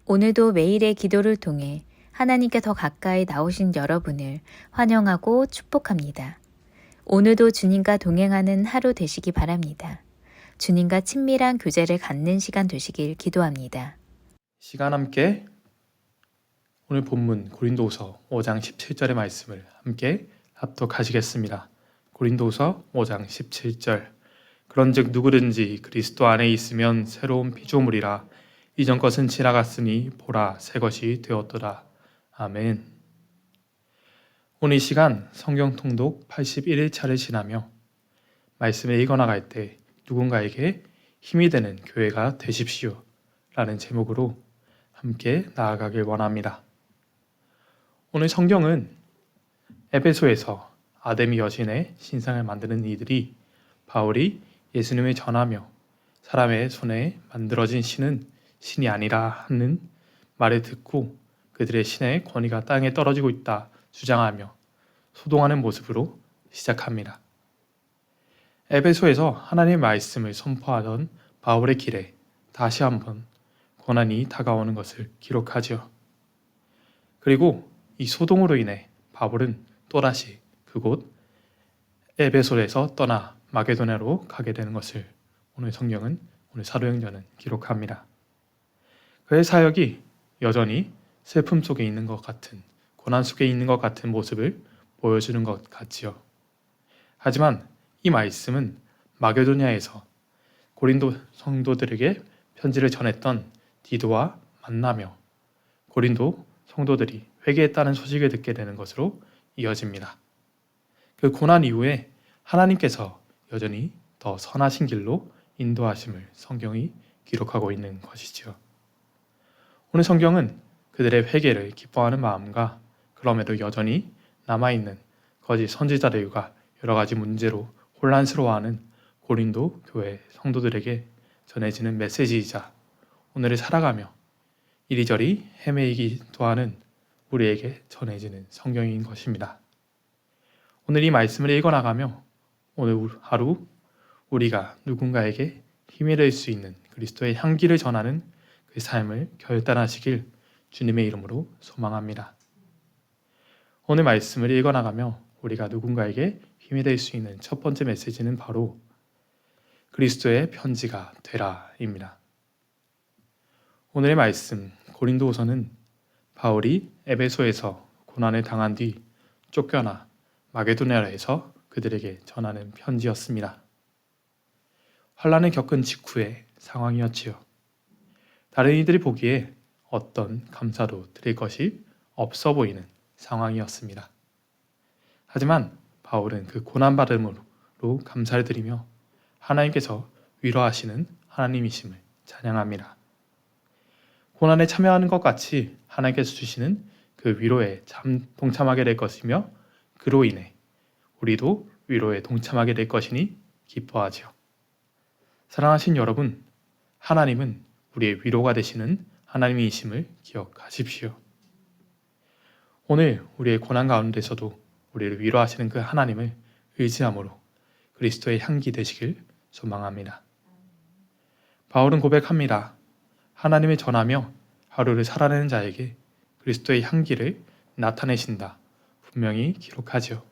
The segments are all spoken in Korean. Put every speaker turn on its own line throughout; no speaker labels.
오늘도 매일의 기도를 통해 하나님께 더 가까이 나오신 여러분을 환영하고 축복합니다. 오늘도 주님과 동행하는 하루 되시기 바랍니다. 주님과 친밀한 교제를 갖는 시간 되시길 기도합니다.
시간 함께 오늘 본문 고린도후서 5장 17절의 말씀을 함께 합독하시겠습니다. 고린도후서 5장 17절 그런즉 누구든지 그리스도 안에 있으면 새로운 피조물이라 이전 것은 지나갔으니 보라 새 것이 되었도다. 아멘. 오늘 이 시간 성경 통독 81일차를 지나며 말씀을 읽어나갈 때 누군가에게 힘이 되는 교회가 되십시오 라는 제목으로 함께 나아가길 원합니다. 오늘 성경은 에베소에서 아데미 여신의 신상을 만드는 이들이 바울이 예수님을 전하며 사람의 손에 만들어진 신은 신이 아니라 하는 말을 듣고 그들의 신의 권위가 땅에 떨어지고 있다 주장하며 소동하는 모습으로 시작합니다. 에베소에서 하나님의 말씀을 선포하던 바울의 길에 다시 한번 고난이 다가오는 것을 기록하죠. 그리고 이 소동으로 인해 바울은 또다시 그곳 에베소에서 떠나 마게도냐로 가게 되는 것을 오늘 성경은 오늘 사도행전은 기록합니다. 그의 사역이 여전히 슬픔 속에 있는 것 같은 고난 속에 있는 것 같은 모습을 보여주는 것 같지요. 하지만 이 말씀은 마게도냐에서 고린도 성도들에게 편지를 전했던 디도와 만나며 고린도 성도들이 회개했다는 소식을 듣게 되는 것으로 이어집니다. 그 고난 이후에 하나님께서 여전히 더 선하신 길로 인도하심을 성경이 기록하고 있는 것이지요. 오늘 성경은 그들의 회개를 기뻐하는 마음과 그럼에도 여전히 남아있는 거짓 선지자들과 여러 가지 문제로 혼란스러워하는 고린도 교회 성도들에게 전해지는 메시지이자 오늘을 살아가며 이리저리 헤매이기도 하는 우리에게 전해지는 성경인 것입니다. 오늘 이 말씀을 읽어나가며 오늘 하루 우리가 누군가에게 힘이 될 수 있는 그리스도의 향기를 전하는 그 삶을 결단하시길 주님의 이름으로 소망합니다. 오늘 말씀을 읽어나가며 우리가 누군가에게 힘이 될 수 있는 첫 번째 메시지는 바로 그리스도의 편지가 되라입니다. 오늘의 말씀 고린도후서는 바울이 에베소에서 고난을 당한 뒤 쫓겨나 마게도냐에서 그들에게 전하는 편지였습니다. 환난을 겪은 직후의 상황이었지요. 다른 이들이 보기에 어떤 감사도 드릴 것이 없어 보이는 상황이었습니다. 하지만 바울은 그 고난받음으로 감사를 드리며 하나님께서 위로하시는 하나님이심을 찬양합니다. 고난에 참여하는 것 같이 하나님께서 주시는 그 위로에 동참하게 될 것이며 그로 인해 우리도 위로에 동참하게 될 것이니 기뻐하지요. 사랑하신 여러분, 하나님은 우리의 위로가 되시는 하나님이심을 기억하십시오. 오늘 우리의 고난 가운데서도 우리를 위로하시는 그 하나님을 의지함으로 그리스도의 향기 되시길 소망합니다. 바울은 고백합니다. 하나님을 전하며 하루를 살아내는 자에게 그리스도의 향기를 나타내신다. 분명히 기록하죠.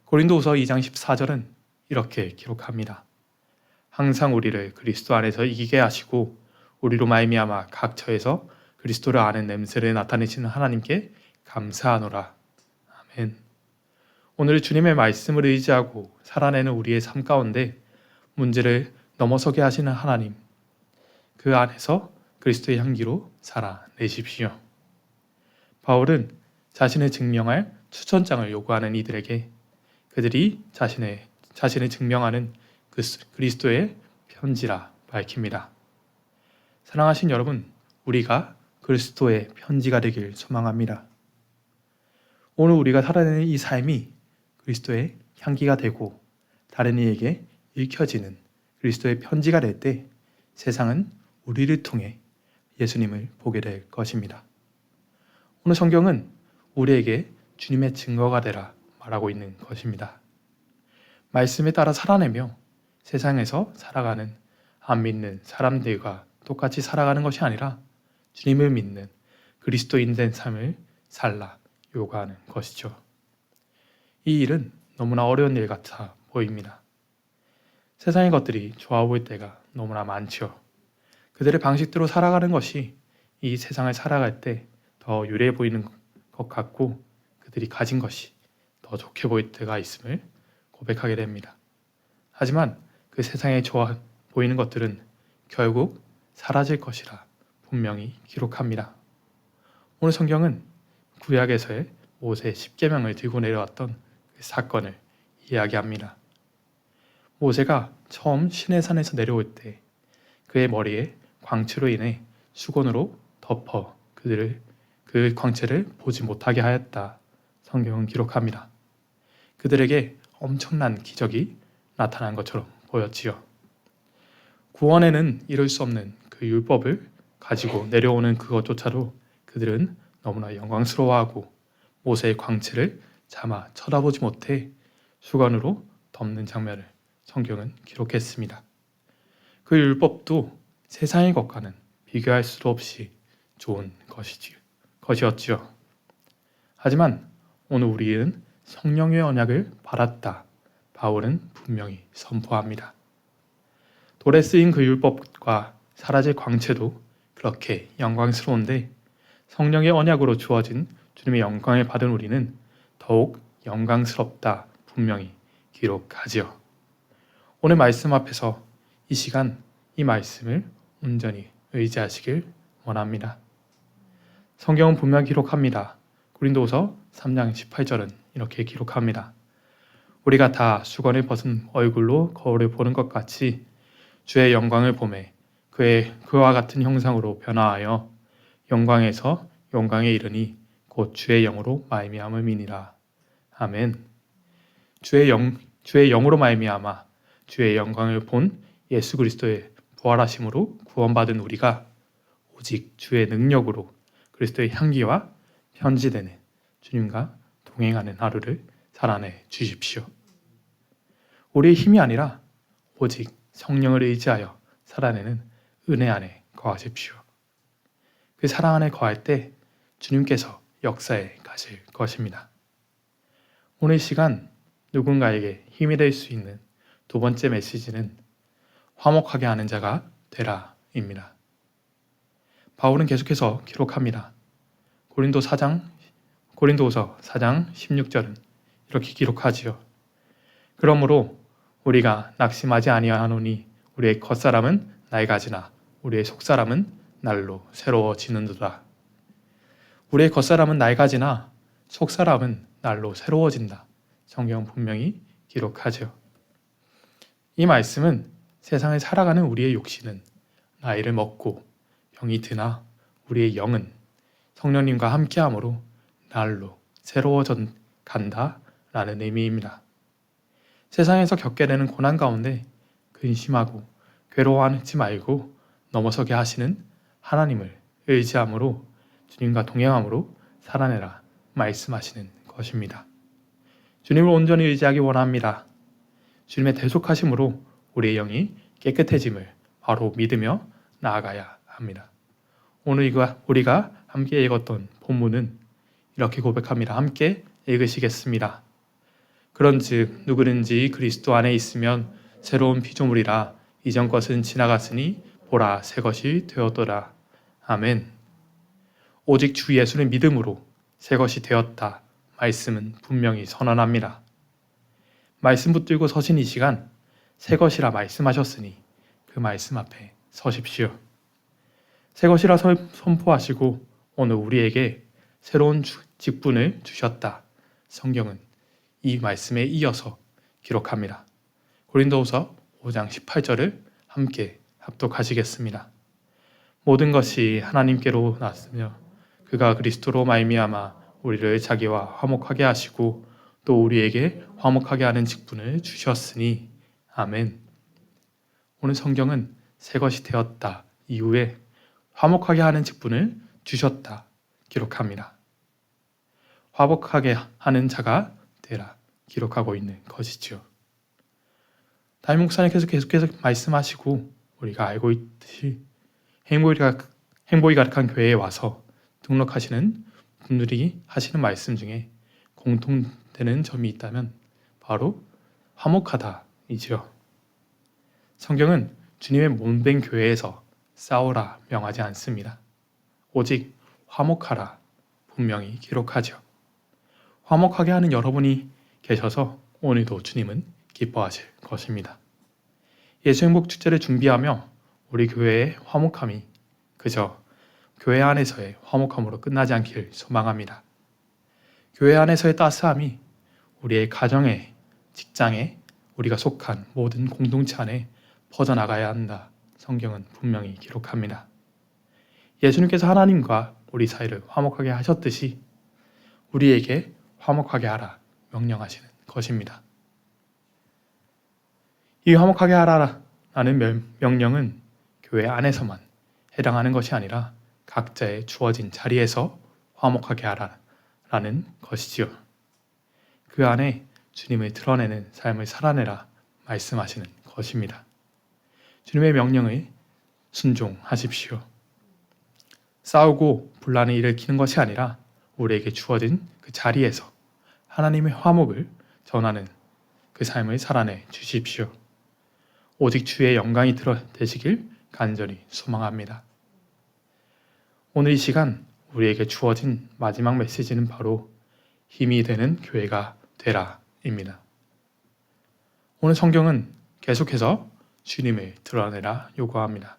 고린도후서 2장 14절은 이렇게 기록합니다. 항상 우리를 그리스도 안에서 이기게 하시고 우리로 말미암아 각 처에서 그리스도를 아는 냄새를 나타내시는 하나님께 감사하노라. 아멘. 오늘 주님의 말씀을 의지하고 살아내는 우리의 삶 가운데 문제를 넘어서게 하시는 하나님, 그 안에서 그리스도의 향기로 살아내십시오. 바울은 자신을 증명할 추천장을 요구하는 이들에게 그들이 자신을 증명하는 그 그리스도의 편지라 밝힙니다. 사랑하신 여러분, 우리가 그리스도의 편지가 되길 소망합니다. 오늘 우리가 살아내는 이 삶이 그리스도의 향기가 되고 다른 이에게 읽혀지는 그리스도의 편지가 될 때 세상은 우리를 통해 예수님을 보게 될 것입니다. 오늘 성경은 우리에게 주님의 증거가 되라 말하고 있는 것입니다. 말씀에 따라 살아내며 세상에서 살아가는 안 믿는 사람들과 똑같이 살아가는 것이 아니라 주님을 믿는 그리스도인 된 삶을 살라 요구하는 것이죠. 이 일은 너무나 어려운 일 같아 보입니다. 세상의 것들이 좋아 보일 때가 너무나 많죠. 그들의 방식대로 살아가는 것이 이 세상을 살아갈 때 더 유리해 보이는 것 같고 그들이 가진 것이 더 좋게 보일 때가 있음을 고백하게 됩니다. 하지만 그 세상에 좋아 보이는 것들은 결국 사라질 것이라 분명히 기록합니다. 오늘 성경은 구약에서의 모세의 10계명을 들고 내려왔던 그 사건을 이야기합니다. 모세가 처음 시내산에서 내려올 때 그의 머리에 광채로 인해 수건으로 덮어 그들을 그 광채를 보지 못하게 하였다. 성경은 기록합니다. 그들에게 엄청난 기적이 나타난 것처럼 보였지요. 구원에는 이룰 수 없는 그 율법을 가지고 내려오는 그것조차도 그들은 너무나 영광스러워하고 모세의 광채를 차마 쳐다보지 못해 수건으로 덮는 장면을 성경은 기록했습니다. 그 율법도 세상의 것과는 비교할 수도 없이 좋은 것이었지요. 하지만 오늘 우리는 성령의 언약을 받았다. 바울은 분명히 선포합니다. 돌에 쓰인 그 율법과 사라질 광채도 그렇게 영광스러운데 성령의 언약으로 주어진 주님의 영광을 받은 우리는 더욱 영광스럽다 분명히 기록하지요. 오늘 말씀 앞에서 이 시간 이 말씀을 온전히 의지하시길 원합니다. 성경은 분명 기록합니다. 고린도후서 3장 18절은 이렇게 기록합니다. 우리가 다 수건을 벗은 얼굴로 거울을 보는 것 같이 주의 영광을 보매 그와 같은 형상으로 변화하여 영광에서 영광에 이르니 곧 주의 영으로 말미암음이니라. 아멘. 주의 영으로 말미암아 주의 영광을 본 예수 그리스도의 부활하심으로 구원받은 우리가 오직 주의 능력으로 그리스도의 향기와 편지되는 주님과 동행하는 하루를 살아내 주십시오. 우리의 힘이 아니라 오직 성령을 의지하여 살아내는 은혜 안에 거하십시오. 그 사랑 안에 거할 때 주님께서 역사에 가실 것입니다. 오늘 시간 누군가에게 힘이 될 수 있는 두 번째 메시지는 화목하게 하는 자가 되라입니다. 바울은 계속해서 기록합니다. 고린도서 4장 16절은 이렇게 기록하지요. 그러므로 우리가 낙심하지 아니하노니 우리의 겉사람은 낡아지나 우리의 속사람은 날로 새로워지는도다. 우리의 겉사람은 낡아지나 속사람은 날로 새로워진다. 성경은 분명히 기록하죠. 이 말씀은 세상을 살아가는 우리의 욕심은 나이를 먹고 병이 드나 우리의 영은 성령님과 함께함으로 날로 새로워져 간다라는 의미입니다. 세상에서 겪게 되는 고난 가운데 근심하고 괴로워하지 말고 넘어서게 하시는 하나님을 의지함으로 주님과 동행함으로 살아내라 말씀하시는 것입니다. 주님을 온전히 의지하기 원합니다. 주님의 대속하심으로 우리의 영이 깨끗해짐을 바로 믿으며 나아가야 합니다. 오늘 우리가 함께 읽었던 본문은 이렇게 고백합니다. 함께 읽으시겠습니다. 그런즉 누구든지 그리스도 안에 있으면 새로운 피조물이라 이전 것은 지나갔으니 보라 새 것이 되었더라. 아멘. 오직 주 예수를 믿음으로 새 것이 되었다. 말씀은 분명히 선언합니다. 말씀 붙들고 서신 이 시간 새 것이라 말씀하셨으니 그 말씀 앞에 서십시오. 새 것이라 선포하시고 오늘 우리에게 새로운 직분을 주셨다. 성경은 이 말씀에 이어서 기록합니다. 고린도후서 5장 18절을 함께 합독하시겠습니다. 모든 것이 하나님께로 났으며 그가 그리스도로 말미암아 우리를 자기와 화목하게 하시고 또 우리에게 화목하게 하는 직분을 주셨으니 아멘. 오늘 성경은 새 것이 되었다 이후에 화목하게 하는 직분을 주셨다 기록합니다. 화목하게 하는 자가 되라 기록하고 있는 것이죠. 담임 목사님께서 계속해서 말씀하시고 우리가 알고 있듯이 행복이 가득한 교회에 와서 등록하시는 분들이 하시는 말씀 중에 공통되는 점이 있다면 바로 화목하다이지요. 성경은 주님의 몸된 교회에서 싸우라 명하지 않습니다. 오직 화목하라 분명히 기록하죠. 화목하게 하는 여러분이 계셔서 오늘도 주님은 기뻐하실 것입니다. 예수 행복 축제를 준비하며 우리 교회의 화목함이 그저 교회 안에서의 화목함으로 끝나지 않길 소망합니다. 교회 안에서의 따스함이 우리의 가정에, 직장에, 우리가 속한 모든 공동체 안에 퍼져나가야 한다. 성경은 분명히 기록합니다. 예수님께서 하나님과 우리 사이를 화목하게 하셨듯이 우리에게 화목하게 하라 명령하시는 것입니다. 이 화목하게 하라라는 명령은 교회 안에서만 해당하는 것이 아니라 각자의 주어진 자리에서 화목하게 하라라는 것이지요. 그 안에 주님을 드러내는 삶을 살아내라 말씀하시는 것입니다. 주님의 명령을 순종하십시오. 싸우고 분란을 일으키는 것이 아니라 우리에게 주어진 그 자리에서 하나님의 화목을 전하는 그 삶을 살아내 주십시오. 오직 주의 영광이 되시길 간절히 소망합니다. 오늘 이 시간 우리에게 주어진 마지막 메시지는 바로 힘이 되는 교회가 되라입니다. 오늘 성경은 계속해서 주님을 드러내라 요구합니다.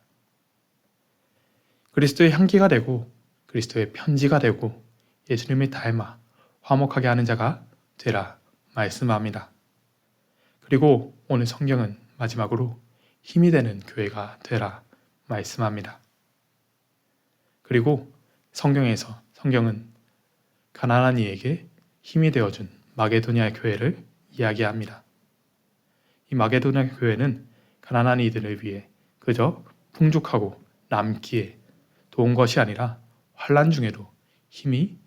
그리스도의 향기가 되고 그리스도의 편지가 되고 예수님을 닮아 화목하게 하는 자가 되라 말씀합니다. 그리고 오늘 성경은 마지막으로 힘이 되는 교회가 되라 말씀합니다. 그리고 성경은 가난한 이에게 힘이 되어준 마게도냐 교회를 이야기합니다. 이 마게도냐 교회는 가난한 이들을 위해 그저 풍족하고 남기에 도운 것이 아니라 환난 중에도 힘이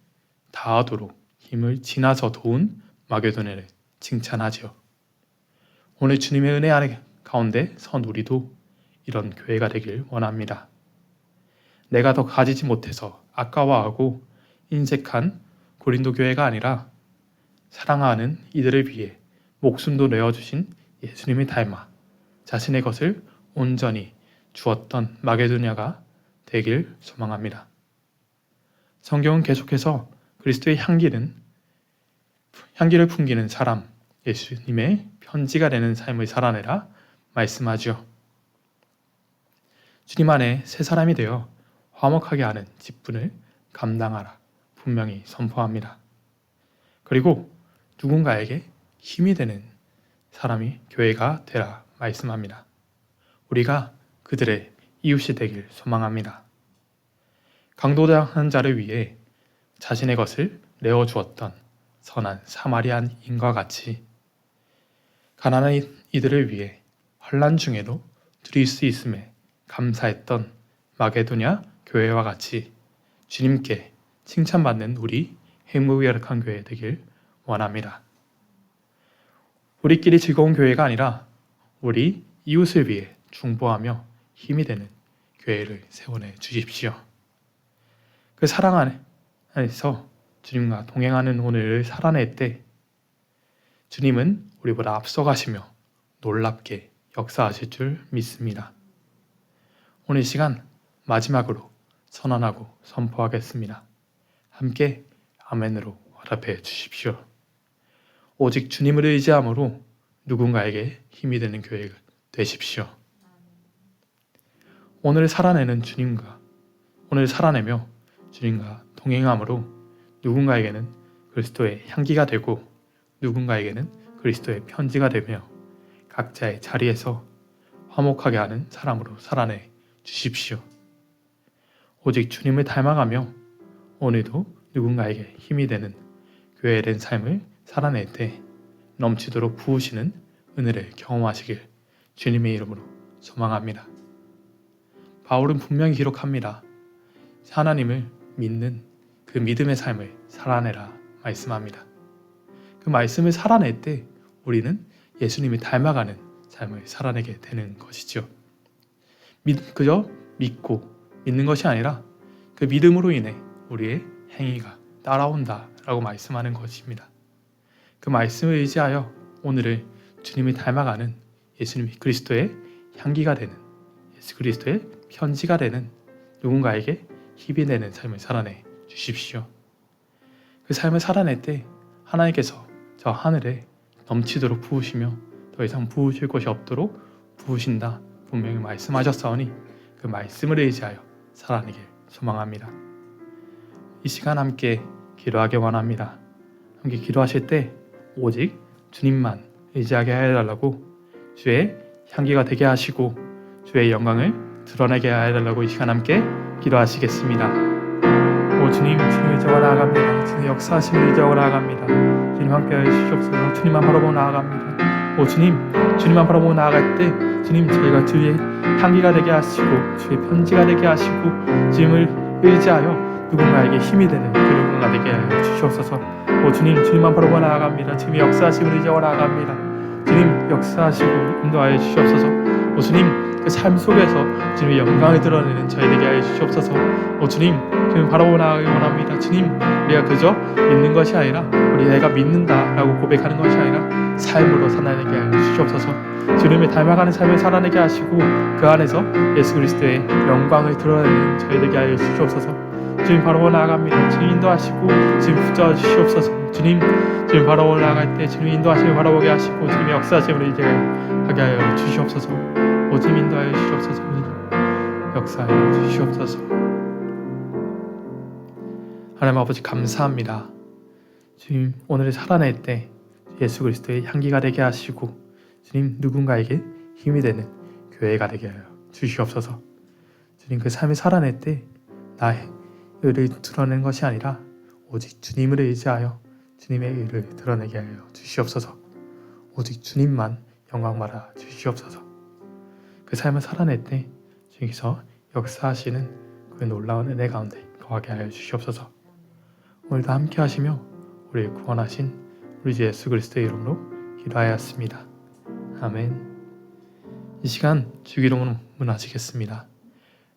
다하도록 힘을 지나서 도운 마게도냐를 칭찬하지요. 오늘 주님의 은혜 안에 가운데 선 우리도 이런 교회가 되길 원합니다. 내가 더 가지지 못해서 아까워하고 인색한 고린도 교회가 아니라 사랑하는 이들을 위해 목숨도 내어주신 예수님을 닮아 자신의 것을 온전히 주었던 마게도냐가 되길 소망합니다. 성경은 계속해서 그리스도의 향기를 풍기는 사람, 예수님의 편지가 되는 삶을 살아내라 말씀하죠. 주님 안에 새 사람이 되어 화목하게 하는 직분을 감당하라 분명히 선포합니다. 그리고 누군가에게 힘이 되는 사람이 교회가 되라 말씀합니다. 우리가 그들의 이웃이 되길 소망합니다. 강도당한 자를 위해 자신의 것을 내어주었던 선한 사마리아인과 같이 가난한 이들을 위해 환난 중에도 드릴 수 있음에 감사했던 마게도냐 교회와 같이 주님께 칭찬받는 우리 행복이락한 교회 되길 원합니다. 우리끼리 즐거운 교회가 아니라 우리 이웃을 위해 중보하며 힘이 되는 교회를 세워내 주십시오. 그 사랑 안에서 주님과 동행하는 오늘을 살아낼 때 주님은 우리보다 앞서가시며 놀랍게 역사하실 줄 믿습니다. 오늘 시간 마지막으로 선언하고 선포하겠습니다. 함께 아멘으로 화답해 주십시오. 오직 주님을 의지함으로 누군가에게 힘이 되는 교회가 되십시오. 오늘 살아내며 주님과 동행함으로 누군가에게는 그리스도의 향기가 되고 누군가에게는 그리스도의 편지가 되며 각자의 자리에서 화목하게 하는 사람으로 살아내 주십시오. 오직 주님을 닮아가며 오늘도 누군가에게 힘이 되는 교회된 삶을 살아낼 때 넘치도록 부으시는 은혜를 경험하시길 주님의 이름으로 소망합니다. 바울은 분명히 기록합니다. 하나님을 믿는 그 믿음의 삶을 살아내라 말씀합니다. 그 말씀을 살아낼 때 우리는 예수님을 닮아가는 삶을 살아내게 되는 것이죠. 그저 믿고 믿는 것이 아니라 그 믿음으로 인해 우리의 행위가 따라온다라고 말씀하는 것입니다. 그 말씀을 의지하여 오늘을 주님을 닮아가는 예수님 그리스도의 향기가 되는, 예수 그리스도의 편지가 되는 누군가에게 힘이 되는 삶을 살아내 주십시오. 그 삶을 살아낼 때 하나님께서 저 하늘에 넘치도록 부으시며 더 이상 부으실 것이 없도록 부으신다 분명히 말씀하셨사오니 그 말씀을 의지하여 살아내길 소망합니다. 이 시간 함께 기도하기 원합니다. 함께 기도하실 때 오직 주님만 의지하게 해달라고, 주의 향기가 되게 하시고 주의 영광을 드러내게 해달라고 이 시간 함께 기도하시겠습니다. 오 주님, 주님의 저와 나아갑니다. 주님의 역사하심을 의지하고 나아갑니다. 주님 함께 해주시옵소서. 주님만 바라보고 나아갑니다. 오 주님, 주님만 바라보고 나아갈 때 주님, 저희가 주의 향기가 되게 하시고 주의 편지가 되게 하시고 주님을 의지하여 누군가에게 힘이 되는 그 누군가 되게 하여 주시옵소서. 오 주님, 주님만 바라보고 나아갑니다. 주님의 역사하심을 의지하고 나아갑니다. 주님 역사하시고 인도하여 주시옵소서. 오 주님, 그 삶 속에서 주님의 영광을 드러내는 저희 되게 하여 주시옵소서. 오 주님, 주님 바라보고 나아가기 원합니다. 주님, 우리가 그저 믿는 것이 아니라 우리 내가 믿는다라고 고백하는 것이 아니라 삶으로 살아내게 하여 주시옵소서. 주님을 닮아가는 삶을 살아내게 하시고 그 안에서 예수 그리스도의 영광을 드러내는 저희 되게 하여 주시옵소서. 주님 바라보고 나아갑니다. 주님 인도하시고 주님 붙잡아 주시옵소서. 주님 바라보고 나아갈 때 주님 인도하심을 바라보게 하시고 주님의 역사하심을 이제 하게 하여 주시옵소서. 오 주님 인도하여 주시옵소서. 역사하여 주시옵소서. 하나님 아버지 감사합니다. 주님 오늘을 살아낼 때 예수 그리스도의 향기가 되게 하시고 주님 누군가에게 힘이 되는 교회가 되게 하여 주시옵소서. 주님 그 삶을 살아낼 때 나의 의를 드러내는 것이 아니라 오직 주님을 의지하여 주님의 의를 드러내게 하여 주시옵소서. 오직 주님만 영광 받아 주시옵소서. 그 삶을 살아낼 때 주님께서 역사하시는 그 놀라운 은혜 가운데 거하게 하여 주시옵소서. 오늘도 함께 하시며 우리를 구원하신 우리 주 예수 그리스도의 이름으로 기도하였습니다. 아멘. 이 시간 주기도문 문하시겠습니다.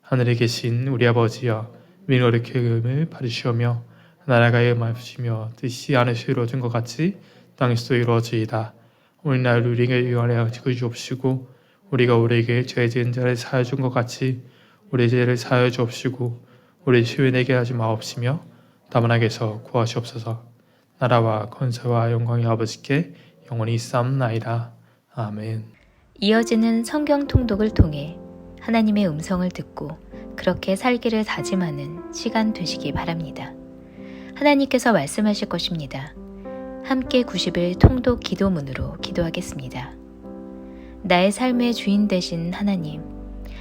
하늘에 계신 우리 아버지여, 민호의 기름을 받으시오며 나라가 임하시며 뜻이 하늘에서 이루어진 것 같이 땅에서도 이루어지이다. 오늘날 우리에게 유한하여 주옵시고 우리가 우리에게 죄 지은 자를 사하여 준 것 같이 우리 죄를 사하여 주옵시고 우리 시험에 내게 하지 마옵시며 다만 악에서 구하시옵소서. 나라와 권세와 영광이 아버지께 영원히 있사옵나이다. 아멘.
이어지는 성경 통독을 통해 하나님의 음성을 듣고 그렇게 살기를 다짐하는 시간 되시기 바랍니다. 하나님께서 말씀하실 것입니다. 함께 90일 통독 기도문으로 기도하겠습니다. 나의 삶의 주인 되신 하나님,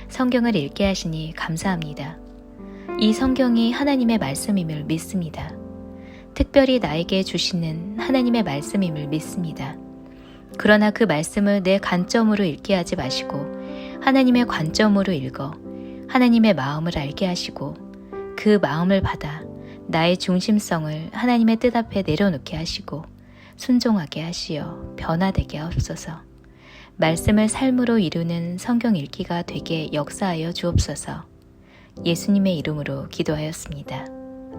성경을 읽게 하시니 감사합니다. 이 성경이 하나님의 말씀임을 믿습니다. 특별히 나에게 주시는 하나님의 말씀임을 믿습니다. 그러나 그 말씀을 내 관점으로 읽게 하지 마시고 하나님의 관점으로 읽어 하나님의 마음을 알게 하시고 그 마음을 받아 나의 중심성을 하나님의 뜻 앞에 내려놓게 하시고 순종하게 하시어 변화되게 하옵소서. 말씀을 삶으로 이루는 성경 읽기가 되게 역사하여 주옵소서. 예수님의 이름으로 기도하였습니다.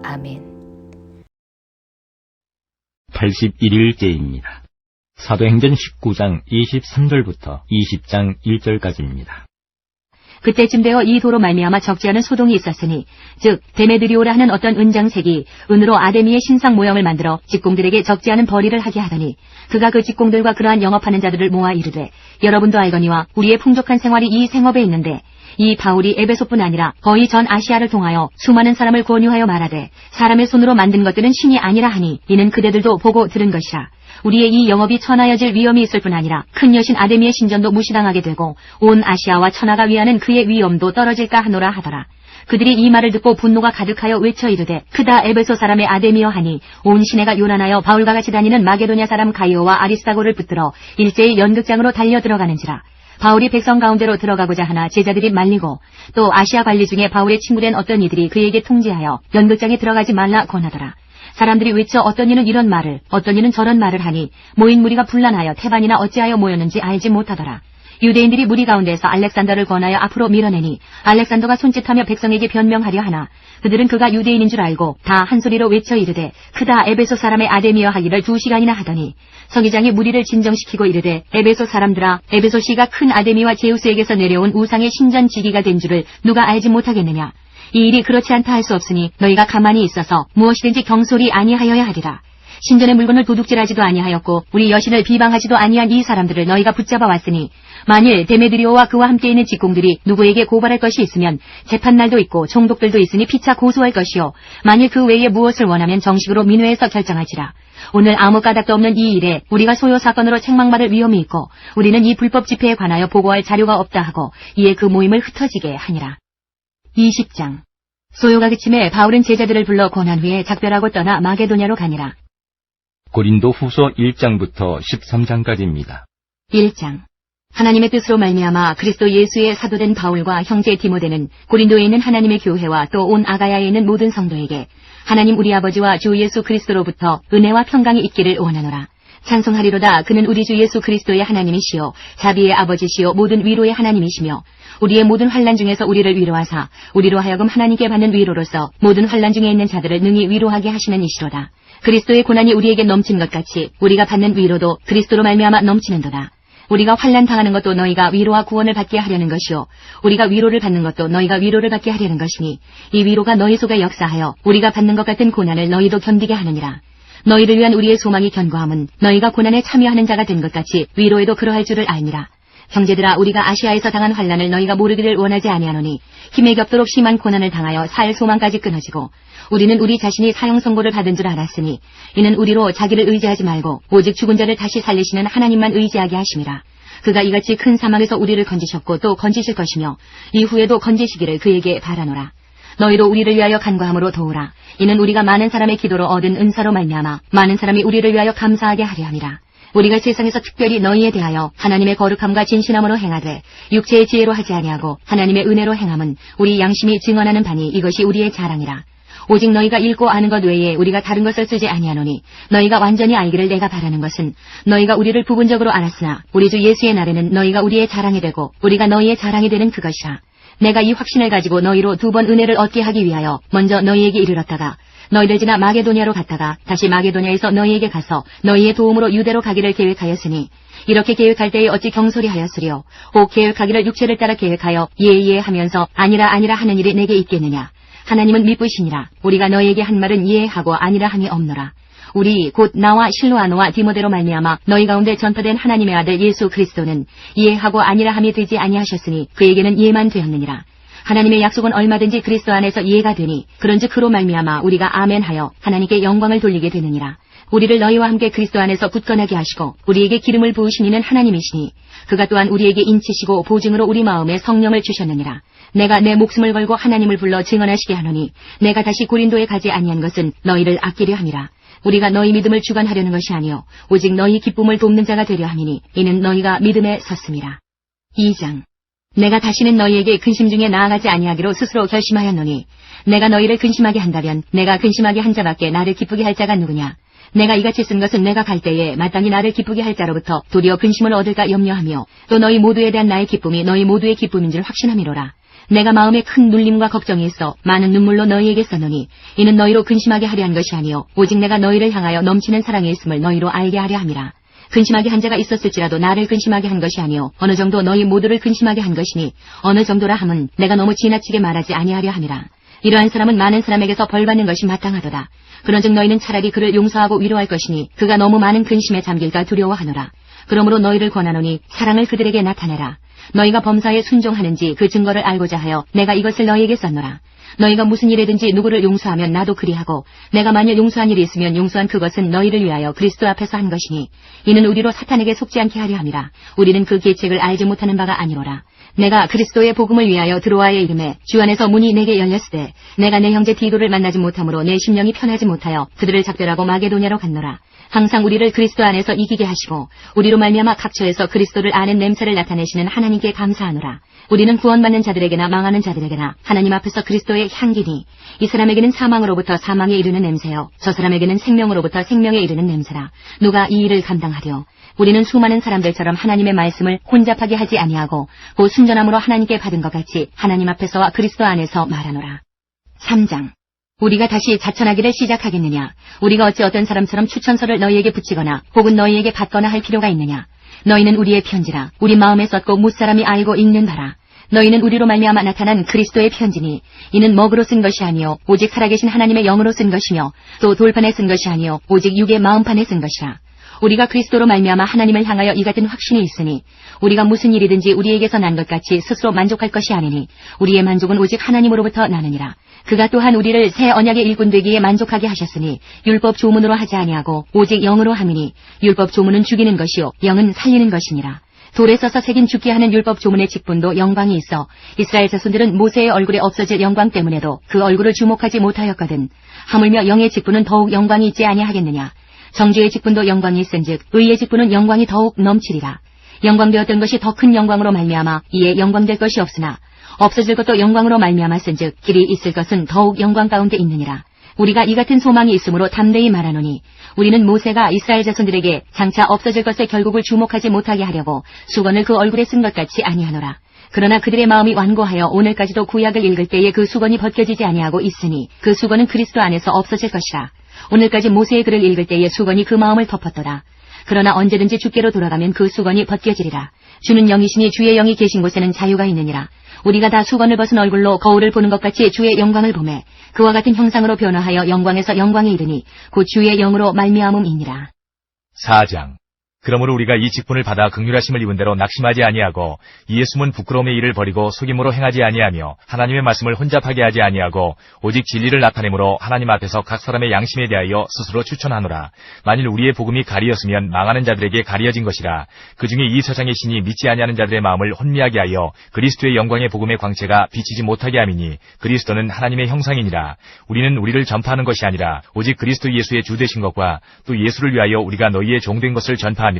아멘.
81일째입니다. 사도행전 19장 23절부터 20장 1절까지입니다.
그때쯤 되어 이 도로 말미암아 적지 않은 소동이 있었으니 즉 데메드리오라 하는 어떤 은장색이 은으로 아데미의 신상 모형을 만들어 직공들에게 적지 않은 벌이를 하게 하더니 그가 그 직공들과 그러한 영업하는 자들을 모아 이르되 여러분도 알거니와 우리의 풍족한 생활이 이 생업에 있는데 이 바울이 에베소뿐 아니라 거의 전 아시아를 통하여 수많은 사람을 권유하여 말하되 사람의 손으로 만든 것들은 신이 아니라 하니 이는 그대들도 보고 들은 것이라. 우리의 이 영업이 천하여질 위험이 있을 뿐 아니라 큰 여신 아데미의 신전도 무시당하게 되고 온 아시아와 천하가 위하는 그의 위엄도 떨어질까 하노라 하더라. 그들이 이 말을 듣고 분노가 가득하여 외쳐 이르되 크다 에베소 사람의 아데미여 하니 온 시내가 요란하여 바울과 같이 다니는 마게도냐 사람 가이오와 아리스다고를 붙들어 일제히 연극장으로 달려 들어가는지라. 바울이 백성 가운데로 들어가고자 하나 제자들이 말리고 또 아시아 관리 중에 바울의 친구된 어떤 이들이 그에게 통지하여 연극장에 들어가지 말라 권하더라. 사람들이 외쳐 어떤 이는 이런 말을 어떤 이는 저런 말을 하니 모인 무리가 분란하여 태반이나 어찌하여 모였는지 알지 못하더라. 유대인들이 무리 가운데서 알렉산더를 권하여 앞으로 밀어내니 알렉산더가 손짓하며 백성에게 변명하려 하나 그들은 그가 유대인인 줄 알고 다 한 소리로 외쳐 이르되 크다 에베소 사람의 아데미어 하기를 2시간이나 하더니 서기장이 무리를 진정시키고 이르되 에베소 사람들아 에베소시가 큰 아데미와 제우스에게서 내려온 우상의 신전지기가 된 줄을 누가 알지 못하겠느냐. 이 일이 그렇지 않다 할 수 없으니 너희가 가만히 있어서 무엇이든지 경솔히 아니하여야 하리라. 신전의 물건을 도둑질하지도 아니하였고 우리 여신을 비방하지도 아니한 이 사람들을 너희가 붙잡아 왔으니 만일 데메드리오와 그와 함께 있는 직공들이 누구에게 고발할 것이 있으면 재판날도 있고 총독들도 있으니 피차 고소할 것이요 만일 그 외에 무엇을 원하면 정식으로 민회에서 결정하지라. 오늘 아무 까닭도 없는 이 일에 우리가 소요 사건으로 책망받을 위험이 있고 우리는 이 불법 집회에 관하여 보고할 자료가 없다 하고 이에 그 모임을 흩어지게 하니라. 20장 소요가 그침에 바울은 제자들을 불러 권한 후에 작별하고 떠나 마게도냐로 가니라.
고린도 후서 1장부터 13장까지입니다.
1장 하나님의 뜻으로 말미암아 그리스도 예수의 사도된 바울과 형제 디모데는 고린도에 있는 하나님의 교회와 또 온 아가야에 있는 모든 성도에게 하나님 우리 아버지와 주 예수 그리스도로부터 은혜와 평강이 있기를 원하노라. 찬송하리로다. 그는 우리 주 예수 그리스도의 하나님이시요 자비의 아버지시요 모든 위로의 하나님이시며 우리의 모든 환난 중에서 우리를 위로하사 우리로 하여금 하나님께 받는 위로로서 모든 환난 중에 있는 자들을 능히 위로하게 하시는 이시로다. 그리스도의 고난이 우리에게 넘친 것 같이 우리가 받는 위로도 그리스도로 말미암아 넘치는도다. 우리가 환난 당하는 것도 너희가 위로와 구원을 받게 하려는 것이요 우리가 위로를 받는 것도 너희가 위로를 받게 하려는 것이니 이 위로가 너희 속에 역사하여 우리가 받는 것 같은 고난을 너희도 견디게 하느니라. 너희를 위한 우리의 소망이 견고함은 너희가 고난에 참여하는 자가 된 것 같이 위로에도 그러할 줄을 알니라. 형제들아 우리가 아시아에서 당한 환난을 너희가 모르기를 원하지 아니하노니 힘에 겹도록 심한 고난을 당하여 살 소망까지 끊어지고 우리는 우리 자신이 사형 선고를 받은 줄 알았으니 이는 우리로 자기를 의지하지 말고 오직 죽은 자를 다시 살리시는 하나님만 의지하게 하심이라. 그가 이같이 큰 사막에서 우리를 건지셨고 또 건지실 것이며 이후에도 건지시기를 그에게 바라노라. 너희도 우리를 위하여 간과함으로 도우라. 이는 우리가 많은 사람의 기도로 얻은 은사로 말미암아 많은 사람이 우리를 위하여 감사하게 하려 함이라. 우리가 세상에서 특별히 너희에 대하여 하나님의 거룩함과 진실함으로 행하되 육체의 지혜로 하지 아니하고 하나님의 은혜로 행함은 우리 양심이 증언하는 바니 이것이 우리의 자랑이라. 오직 너희가 읽고 아는 것 외에 우리가 다른 것을 쓰지 아니하노니 너희가 완전히 알기를 내가 바라는 것은 너희가 우리를 부분적으로 알았으나 우리 주 예수의 날에는 너희가 우리의 자랑이 되고 우리가 너희의 자랑이 되는 그것이라. 내가 이 확신을 가지고 너희로 2번 은혜를 얻게 하기 위하여 먼저 너희에게 이르렀다가 너희를 지나 마게도냐로 갔다가 다시 마게도냐에서 너희에게 가서 너희의 도움으로 유대로 가기를 계획하였으니 이렇게 계획할 때에 어찌 경솔히 하였으리요. 혹 계획하기를 육체를 따라 계획하여 예예 하면서 아니라 하는 일이 내게 있겠느냐. 하나님은 미쁘시니라. 우리가 너희에게 한 말은 예하고 아니라 함이 없노라. 우리 곧 나와 실로아노와 디모데로 말미암아 너희 가운데 전파된 하나님의 아들 예수 그리스도는 예하고 아니라 함이 되지 아니하셨으니 그에게는 예만 되었느니라. 하나님의 약속은 얼마든지 그리스도 안에서 예가 되니 그런즉 그로 말미암아 우리가 아멘하여 하나님께 영광을 돌리게 되느니라. 우리를 너희와 함께 그리스도 안에서 굳건하게 하시고 우리에게 기름을 부으신 이는 하나님이시니 그가 또한 우리에게 인치시고 보증으로 우리 마음에 성령을 주셨느니라. 내가 내 목숨을 걸고 하나님을 불러 증언하시게 하노니 내가 다시 고린도에 가지 아니한 것은 너희를 아끼려 함이라. 우리가 너희 믿음을 주관하려는 것이 아니요 오직 너희 기쁨을 돕는 자가 되려 함이니 이는 너희가 믿음에 섰음이라. 2장 내가 다시는 너희에게 근심 중에 나아가지 아니하기로 스스로 결심하였노니 내가 너희를 근심하게 한다면 내가 근심하게 한 자밖에 나를 기쁘게 할 자가 누구냐. 내가 이같이 쓴 것은 내가 갈 때에 마땅히 나를 기쁘게 할 자로부터 도리어 근심을 얻을까 염려하며 또 너희 모두에 대한 나의 기쁨이 너희 모두의 기쁨인 줄 확신함이로라. 내가 마음에 큰 눌림과 걱정이 있어 많은 눈물로 너희에게 썼노니 이는 너희로 근심하게 하려 한 것이 아니요 오직 내가 너희를 향하여 넘치는 사랑이 있음을 너희로 알게 하려 함이라. 근심하게 한 자가 있었을지라도 나를 근심하게 한 것이 아니요 어느 정도 너희 모두를 근심하게 한 것이니 어느 정도라 함은 내가 너무 지나치게 말하지 아니하려 함이라. 이러한 사람은 많은 사람에게서 벌받는 것이 마땅하도다. 그런즉 너희는 차라리 그를 용서하고 위로할 것이니 그가 너무 많은 근심에 잠길까 두려워하노라. 그러므로 너희를 권하노니 사랑을 그들에게 나타내라. 너희가 범사에 순종하는지 그 증거를 알고자 하여 내가 이것을 너희에게 썼노라. 너희가 무슨 일이든지 누구를 용서하면 나도 그리하고 내가 만일 용서한 일이 있으면 용서한 그것은 너희를 위하여 그리스도 앞에서 한 것이니 이는 우리로 사탄에게 속지 않게 하려 함이라. 우리는 그 계책을 알지 못하는 바가 아니로라. 내가 그리스도의 복음을 위하여 드로아의 이름에 주 안에서 문이 내게 열렸으되 내가 내 형제 디도를 만나지 못하므로 내 심령이 편하지 못하여 그들을 작별하고 마게도냐로 갔노라. 항상 우리를 그리스도 안에서 이기게 하시고 우리로 말미암아 각처에서 그리스도를 아는 냄새를 나타내시는 하나님께 감사하노라. 우리는 구원받는 자들에게나 망하는 자들에게나 하나님 앞에서 그리스도의 향기니 이 사람에게는 사망으로부터 사망에 이르는 냄새요 저 사람에게는 생명으로부터 생명에 이르는 냄새라. 누가 이 일을 감당하려. 우리는 수많은 사람들처럼 하나님의 말씀을 혼잡하게 하지 아니하고 곧 순전함으로 하나님께 받은 것 같이 하나님 앞에서와 그리스도 안에서 말하노라. 3장. 우리가 다시 자천하기를 시작하겠느냐? 우리가 어찌 어떤 사람처럼 추천서를 너희에게 붙이거나 혹은 너희에게 받거나 할 필요가 있느냐? 너희는 우리의 편지라 우리 마음에 썼고 무사람이 알고 읽는 바라. 너희는 우리로 말미암아 나타난 그리스도의 편지니 이는 먹으로 쓴 것이 아니요 오직 살아계신 하나님의 영으로 쓴 것이며 또 돌판에 쓴 것이 아니요 오직 육의 마음판에 쓴 것이라. 우리가 그리스도로 말미암아 하나님을 향하여 이 같은 확신이 있으니 우리가 무슨 일이든지 우리에게서 난 것 같이 스스로 만족할 것이 아니니 우리의 만족은 오직 하나님으로부터 나느니라. 그가 또한 우리를 새 언약의 일꾼 되기에 만족하게 하셨으니 율법 조문으로 하지 아니하고 오직 영으로 함이니 율법 조문은 죽이는 것이요 영은 살리는 것이니라. 돌에 써서 새긴 죽게 하는 율법 조문의 직분도 영광이 있어 이스라엘 자손들은 모세의 얼굴에 없어질 영광 때문에도 그 얼굴을 주목하지 못하였거든. 하물며 영의 직분은 더욱 영광이 있지 아니하겠느냐. 정죄의 직분도 영광이 있은즉 의의 직분은 영광이 더욱 넘치리라. 영광되었던 것이 더 큰 영광으로 말미암아 이에 영광될 것이 없으나 없어질 것도 영광으로 말미암았은즉 길이 있을 것은 더욱 영광 가운데 있느니라. 우리가 이 같은 소망이 있으므로 담대히 말하노니 우리는 모세가 이스라엘 자손들에게 장차 없어질 것의 결국을 주목하지 못하게 하려고 수건을 그 얼굴에 쓴 것 같이 아니하노라. 그러나 그들의 마음이 완고하여 오늘까지도 구약을 읽을 때에 그 수건이 벗겨지지 아니하고 있으니 그 수건은 그리스도 안에서 없어질 것이라. 오늘까지 모세의 글을 읽을 때에 수건이 그 마음을 덮었도다. 그러나 언제든지 주께로 돌아가면 그 수건이 벗겨지리라. 주는 영이시니 주의 영이 계신 곳에는 자유가 있느니라. 우리가 다 수건을 벗은 얼굴로 거울을 보는 것 같이 주의 영광을 보매 그와 같은 형상으로 변화하여 영광에서 영광에 이르니 곧 주의 영으로 말미암음이니라.
4장. 그러므로 우리가 이 직분을 받아 긍휼하심을 입은 대로 낙심하지 아니하고 이에 숨은 부끄러움의 일을 버리고 속임으로 행하지 아니하며 하나님의 말씀을 혼잡하게 하지 아니하고 오직 진리를 나타내므로 하나님 앞에서 각 사람의 양심에 대하여 스스로 추천하노라. 만일 우리의 복음이 가리였으면 망하는 자들에게 가리어진 것이라. 그중에 이 세상의 신이 믿지 아니하는 자들의 마음을 혼미하게 하여 그리스도의 영광의 복음의 광채가 비치지 못하게 함이니 그리스도는 하나님의 형상이니라. 우리는 우리를 전파하는 것이 아니라 오직 그리스도 예수의 주 되신 것과 또 예수를 위하여 우리가 너희의 종된 것을 전파하니라.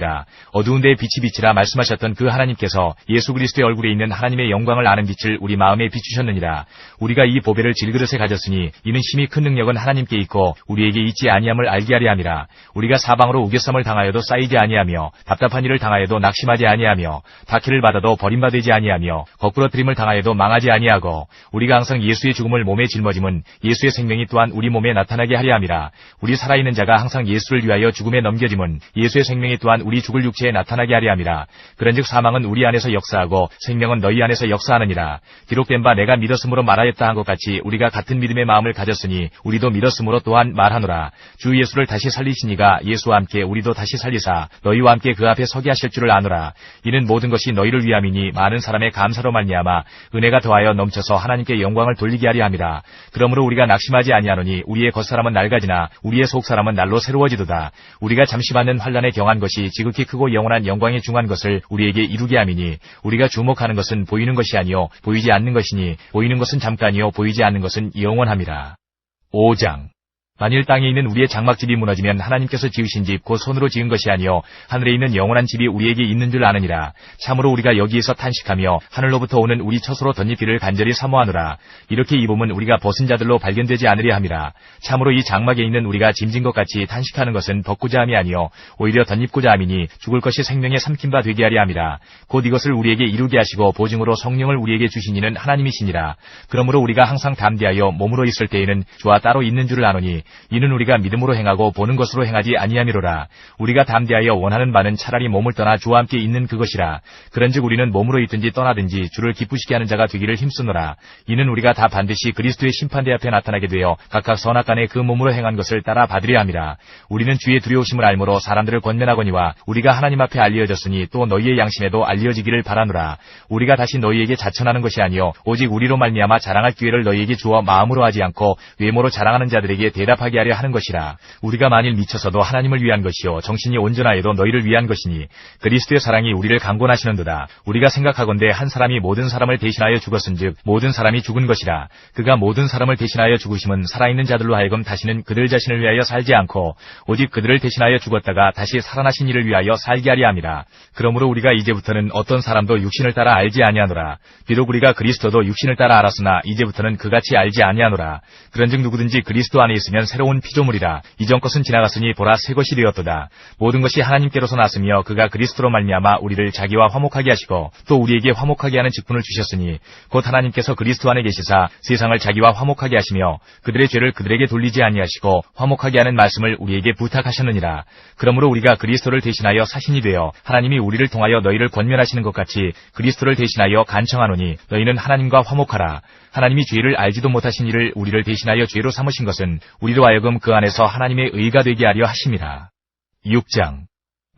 어두운 데에 빛이 비치라 말씀하셨던 그 하나님께서 예수 그리스도의 얼굴에 있는 하나님의 영광을 아는 빛을 우리 마음에 비추셨느니라. 우리가 이 보배를 질그릇에 가졌으니 이는 심히 큰 능력은 하나님께 있고 우리에게 있지 아니함을 알게 하려 함이라. 우리가 사방으로 우겨쌈을 당하여도 쌓이지 아니하며 답답한 일을 당하여도 낙심하지 아니하며 다키를 받아도 버림받지 아니하며 거꾸러뜨림을 당하여도 망하지 아니하고 우리가 항상 예수의 죽음을 몸에 짊어짐은 예수의 생명이 또한 우리 몸에 나타나게 하려 함이라. 우리 살아있는 자가 항상 예수를 위하여 죽음에 넘겨짐은 예수의 생명이 또한 우리 죽을 육체에 나타나게 하려 함이라. 그런즉 사망은 우리 안에서 역사하고 생명은 너희 안에서 역사하느니라. 기록된 바 내가 믿었으므로 말하였다 한 것 같이 우리가 같은 믿음의 마음을 가졌으니 우리도 믿었으므로 또한 말하노라. 주 예수를 다시 살리시니가 예수와 함께 우리도 다시 살리사 너희와 함께 그 앞에 서게 하실 줄을 아노라. 이는 모든 것이 너희를 위함이니 많은 사람의 감사로 말미암아 은혜가 더하여 넘쳐서 하나님께 영광을 돌리게 하려 함이라. 그러므로 우리가 낙심하지 아니하노니 우리의 겉사람은 낡아지나 우리의 속사람은 날로 새로워지도다. 우리가 잠시 받는 환난에 경한 것이 지극히 크고 영원한 영광에 중한 것을 우리에게 이루게 함이니 우리가 주목하는 것은 보이는 것이 아니요 보이지 않는 것이니 보이는 것은 잠깐이요 보이지 않는 것은 영원함이라. 5장. 만일 땅에 있는 우리의 장막집이 무너지면 하나님께서 지으신 집 곧 손으로 지은 것이 아니요 하늘에 있는 영원한 집이 우리에게 있는 줄 아느니라. 참으로 우리가 여기에서 탄식하며 하늘로부터 오는 우리 처소로 덧입기를 간절히 사모하노라. 이렇게 입으면 우리가 벗은 자들로 발견되지 않으려 함이라. 참으로 이 장막에 있는 우리가 짐진 것 같이 탄식하는 것은 벗고자 함이 아니요 오히려 덧입고자 함이니 죽을 것이 생명에 삼킨 바 되게 하려 함이라. 곧 이것을 우리에게 이루게 하시고 보증으로 성령을 우리에게 주신 이는 하나님이시니라. 그러므로 우리가 항상 담대하여 몸으로 있을 때에는 주와 따로 있는 줄을 아노니 이는 우리가 믿음으로 행하고 보는 것으로 행하지 아니함이로라. 우리가 담대하여 원하는 바는 차라리 몸을 떠나 주와 함께 있는 그것이라. 그런즉 우리는 몸으로 있든지 떠나든지 주를 기쁘시게 하는 자가 되기를 힘쓰노라. 이는 우리가 다 반드시 그리스도의 심판대 앞에 나타나게 되어 각각 선악간에 그 몸으로 행한 것을 따라 받으려 함이라. 우리는 주의 두려우심을 알므로 사람들을 권면하거니와 우리가 하나님 앞에 알려졌으니 또 너희의 양심에도 알려지기를 바라노라. 우리가 다시 너희에게 자천하는 것이 아니요 오직 우리로 말미암아 자랑할 기회를 너희에게 주어 마음으로 하지 않고 외모로 자랑하는 자들에게 대답하게 하려 하는 것이라. 우리가 만일 미쳐서도 하나님을 위한 것이요 정신이 온전하여도 너희를 위한 것이니 그리스도의 사랑이 우리를 강권하시는도다. 우리가 생각하건대 한 사람이 모든 사람을 대신하여 죽었은즉 모든 사람이 죽은 것이라. 그가 모든 사람을 대신하여 죽으심은 살아있는 자들로 하여금 다시는 그들 자신을 위하여 살지 않고 오직 그들을 대신하여 죽었다가 다시 살아나신 이를 위하여 살게 하려 함이라. 그러므로 우리가 이제부터는 어떤 사람도 육신을 따라 알지 아니하노라. 비록 우리가 그리스도도 육신을 따라 알았으나 이제부터는 그같이 알지 아니하노라. 그런즉 누구든지 그리스도 안에 있으면 새로운 피조물이라. 이전 것은 지나갔으니 보라 새 것이 되었도다. 모든 것이 하나님께로서 났으며 그가 그리스도로 말미암아 우리를 자기와 화목하게 하시고 또 우리에게 화목하게 하는 직분을 주셨으니 곧 하나님께서 그리스도 안에 계시사 세상을 자기와 화목하게 하시며 그들의 죄를 그들에게 돌리지 아니하시고 화목하게 하는 말씀을 우리에게 부탁하셨느니라. 그러므로 우리가 그리스도를 대신하여 사신이 되어 하나님이 우리를 통하여 너희를 권면하시는 것 같이 그리스도를 대신하여 간청하노니 너희는 하나님과 화목하라. 하나님이 죄를 알지도 못하신 이를 우리를 대신하여 죄로 삼으신 것은 우리로 하여금 그 안에서 하나님의 의가 되게 하려 하심이라. 6장.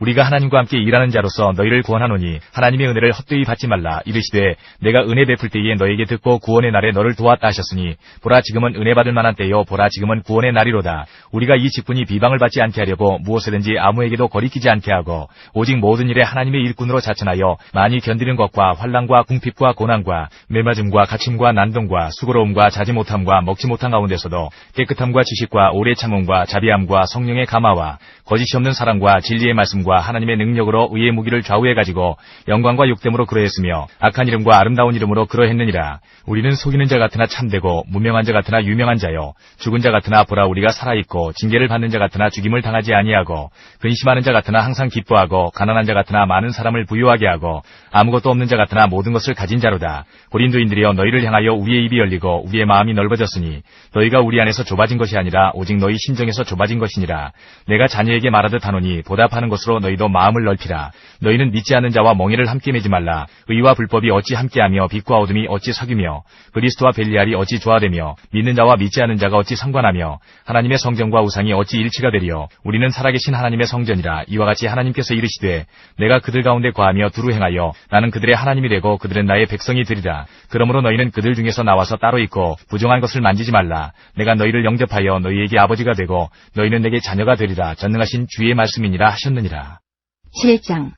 우리가 하나님과 함께 일하는 자로서 너희를 구원하노니 하나님의 은혜를 헛되이 받지 말라. 이르시되 내가 은혜 베풀 때에 너에게 듣고 구원의 날에 너를 도왔다 하셨으니 보라 지금은 은혜 받을 만한 때요 보라 지금은 구원의 날이로다. 우리가 이 직분이 비방을 받지 않게 하려고 무엇이든지 아무에게도 거리끼지 않게 하고 오직 모든 일에 하나님의 일꾼으로 자천하여 많이 견디는 것과 환난과 궁핍과 고난과 매맞음과 갇힘과 난동과 수고로움과 자지 못함과 먹지 못한 가운데서도 깨끗함과 지식과 오래 참음과 자비함과 성령의 감화와 거짓이 없는 사랑과 진리의 말씀과 하나님의 능력으로 의의 무기를 좌우해 가지고 영광과 욕됨으로 그러했으며 악한 이름과 아름다운 이름으로 그러했느니라. 우리는 속이는 자 같으나 참되고 무명한 자 같으나 유명한 자요 죽은 자 같으나 보라 우리가 살아있고 징계를 받는 자 같으나 죽임을 당하지 아니하고 근심하는 자 같으나 항상 기뻐하고 가난한 자 같으나 많은 사람을 부유하게 하고 아무것도 없는 자 같으나 모든 것을 가진 자로다. 고린도인들이여 너희를 향하여 우리의 입이 열리고 우리의 마음이 넓어졌으니 너희가 우리 안에서 좁아진 것이 아니라 오직 너희 심정에서 좁아진 것이니라. 내가 자녀에게 말하듯 하노니 보답하는 것으로 너희도 마음을 넓히라. 너희는 믿지 않는 자와 멍에를 함께 매지 말라. 의와 불법이 어찌 함께하며 빛과 어둠이 어찌 사귀며 그리스도와 벨리알이 어찌 조화되며 믿는 자와 믿지 않는 자가 어찌 상관하며 하나님의 성전과 우상이 어찌 일치가 되리요. 우리는 살아계신 하나님의 성전이라. 이와 같이 하나님께서 이르시되 내가 그들 가운데 거하며 두루 행하여 나는 그들의 하나님이 되고 그들은 나의 백성이 되리라. 그러므로 너희는 그들 중에서 나와서 따로 있고 부정한 것을 만지지 말라. 내가 너희를 영접하여 너희에게 아버지가 되고 너희는 내게 자녀가 되리라. 전능하신 주의 말씀이니라 하셨느니라.
7장.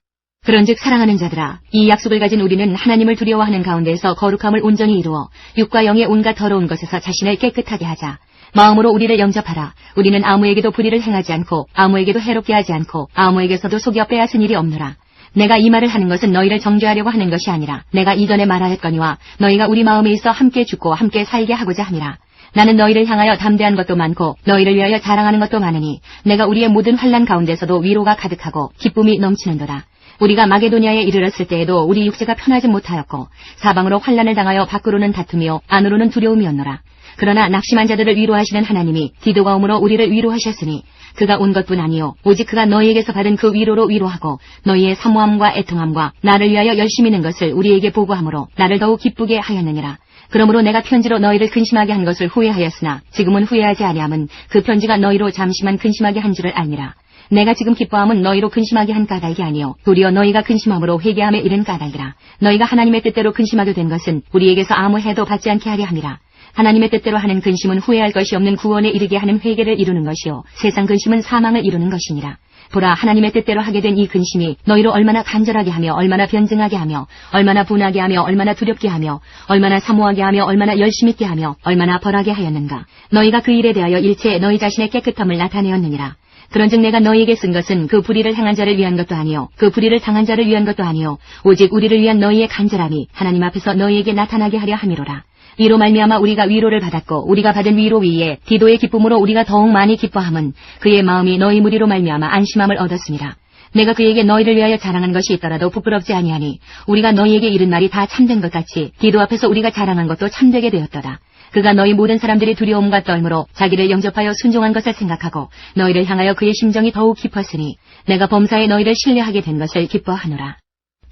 그런즉 사랑하는 자들아, 이 약속을 가진 우리는 하나님을 두려워하는 가운데서 거룩함을 온전히 이루어 육과 영의 온갖 더러운 것에서 자신을 깨끗하게 하자. 마음으로 우리를 영접하라. 우리는 아무에게도 불의를 행하지 않고 아무에게도 해롭게 하지 않고 아무에게서도 속여 빼앗은 일이 없노라. 내가 이 말을 하는 것은 너희를 정죄하려고 하는 것이 아니라 내가 이전에 말하였거니와 너희가 우리 마음에 있어 함께 죽고 함께 살게 하고자 함이라. 나는 너희를 향하여 담대한 것도 많고 너희를 위하여 자랑하는 것도 많으니 내가 우리의 모든 환난 가운데서도 위로가 가득하고 기쁨이 넘치는도다. 우리가 마게도냐에 이르렀을 때에도 우리 육체가 편하지 못하였고 사방으로 환난을 당하여 밖으로는 다툼이요 안으로는 두려움이었노라. 그러나 낙심한 자들을 위로하시는 하나님이 디도가 오므로 우리를 위로하셨으니 그가 온 것뿐 아니요 오직 그가 너희에게서 받은 그 위로로 위로하고 너희의 사모함과 애통함과 나를 위하여 열심히 는 것을 우리에게 보고하므로 나를 더욱 기쁘게 하였느니라. 그러므로 내가 편지로 너희를 근심하게 한 것을 후회하였으나 지금은 후회하지 아니함은 그 편지가 너희로 잠시만 근심하게 한 줄을 알니라. 내가 지금 기뻐함은 너희로 근심하게 한 까닭이 아니요 도리어 너희가 근심함으로 회개함에 이른 까닭이라. 너희가 하나님의 뜻대로 근심하게 된 것은 우리에게서 아무 해도 받지 않게 하려 함이라. 하나님의 뜻대로 하는 근심은 후회할 것이 없는 구원에 이르게 하는 회개를 이루는 것이요 세상 근심은 사망을 이루는 것이니라. 보라, 하나님의 뜻대로 하게 된 이 근심이 너희로 얼마나 간절하게 하며 얼마나 변증하게 하며 얼마나 분하게 하며 얼마나 두렵게 하며 얼마나 사모하게 하며 얼마나 열심 있게 하며 얼마나 벌하게 하였는가. 너희가 그 일에 대하여 일체 너희 자신의 깨끗함을 나타내었느니라. 그런즉 내가 너희에게 쓴 것은 그 불의를 행한 자를 위한 것도 아니요 그 불의를 당한 자를 위한 것도 아니요 오직 우리를 위한 너희의 간절함이 하나님 앞에서 너희에게 나타나게 하려 함이로라. 이로 말미암아 우리가 위로를 받았고 우리가 받은 위로 위에 디도의 기쁨으로 우리가 더욱 많이 기뻐함은 그의 마음이 너희 무리로 말미암아 안심함을 얻었습니다. 내가 그에게 너희를 위하여 자랑한 것이 있더라도 부끄럽지 아니하니 우리가 너희에게 이른 말이 다 참된 것 같이 디도 앞에서 우리가 자랑한 것도 참되게 되었도다. 그가 너희 모든 사람들이 두려움과 떨므로 자기를 영접하여 순종한 것을 생각하고 너희를 향하여 그의 심정이 더욱 깊었으니 내가 범사에 너희를 신뢰하게 된 것을 기뻐하노라.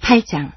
8장.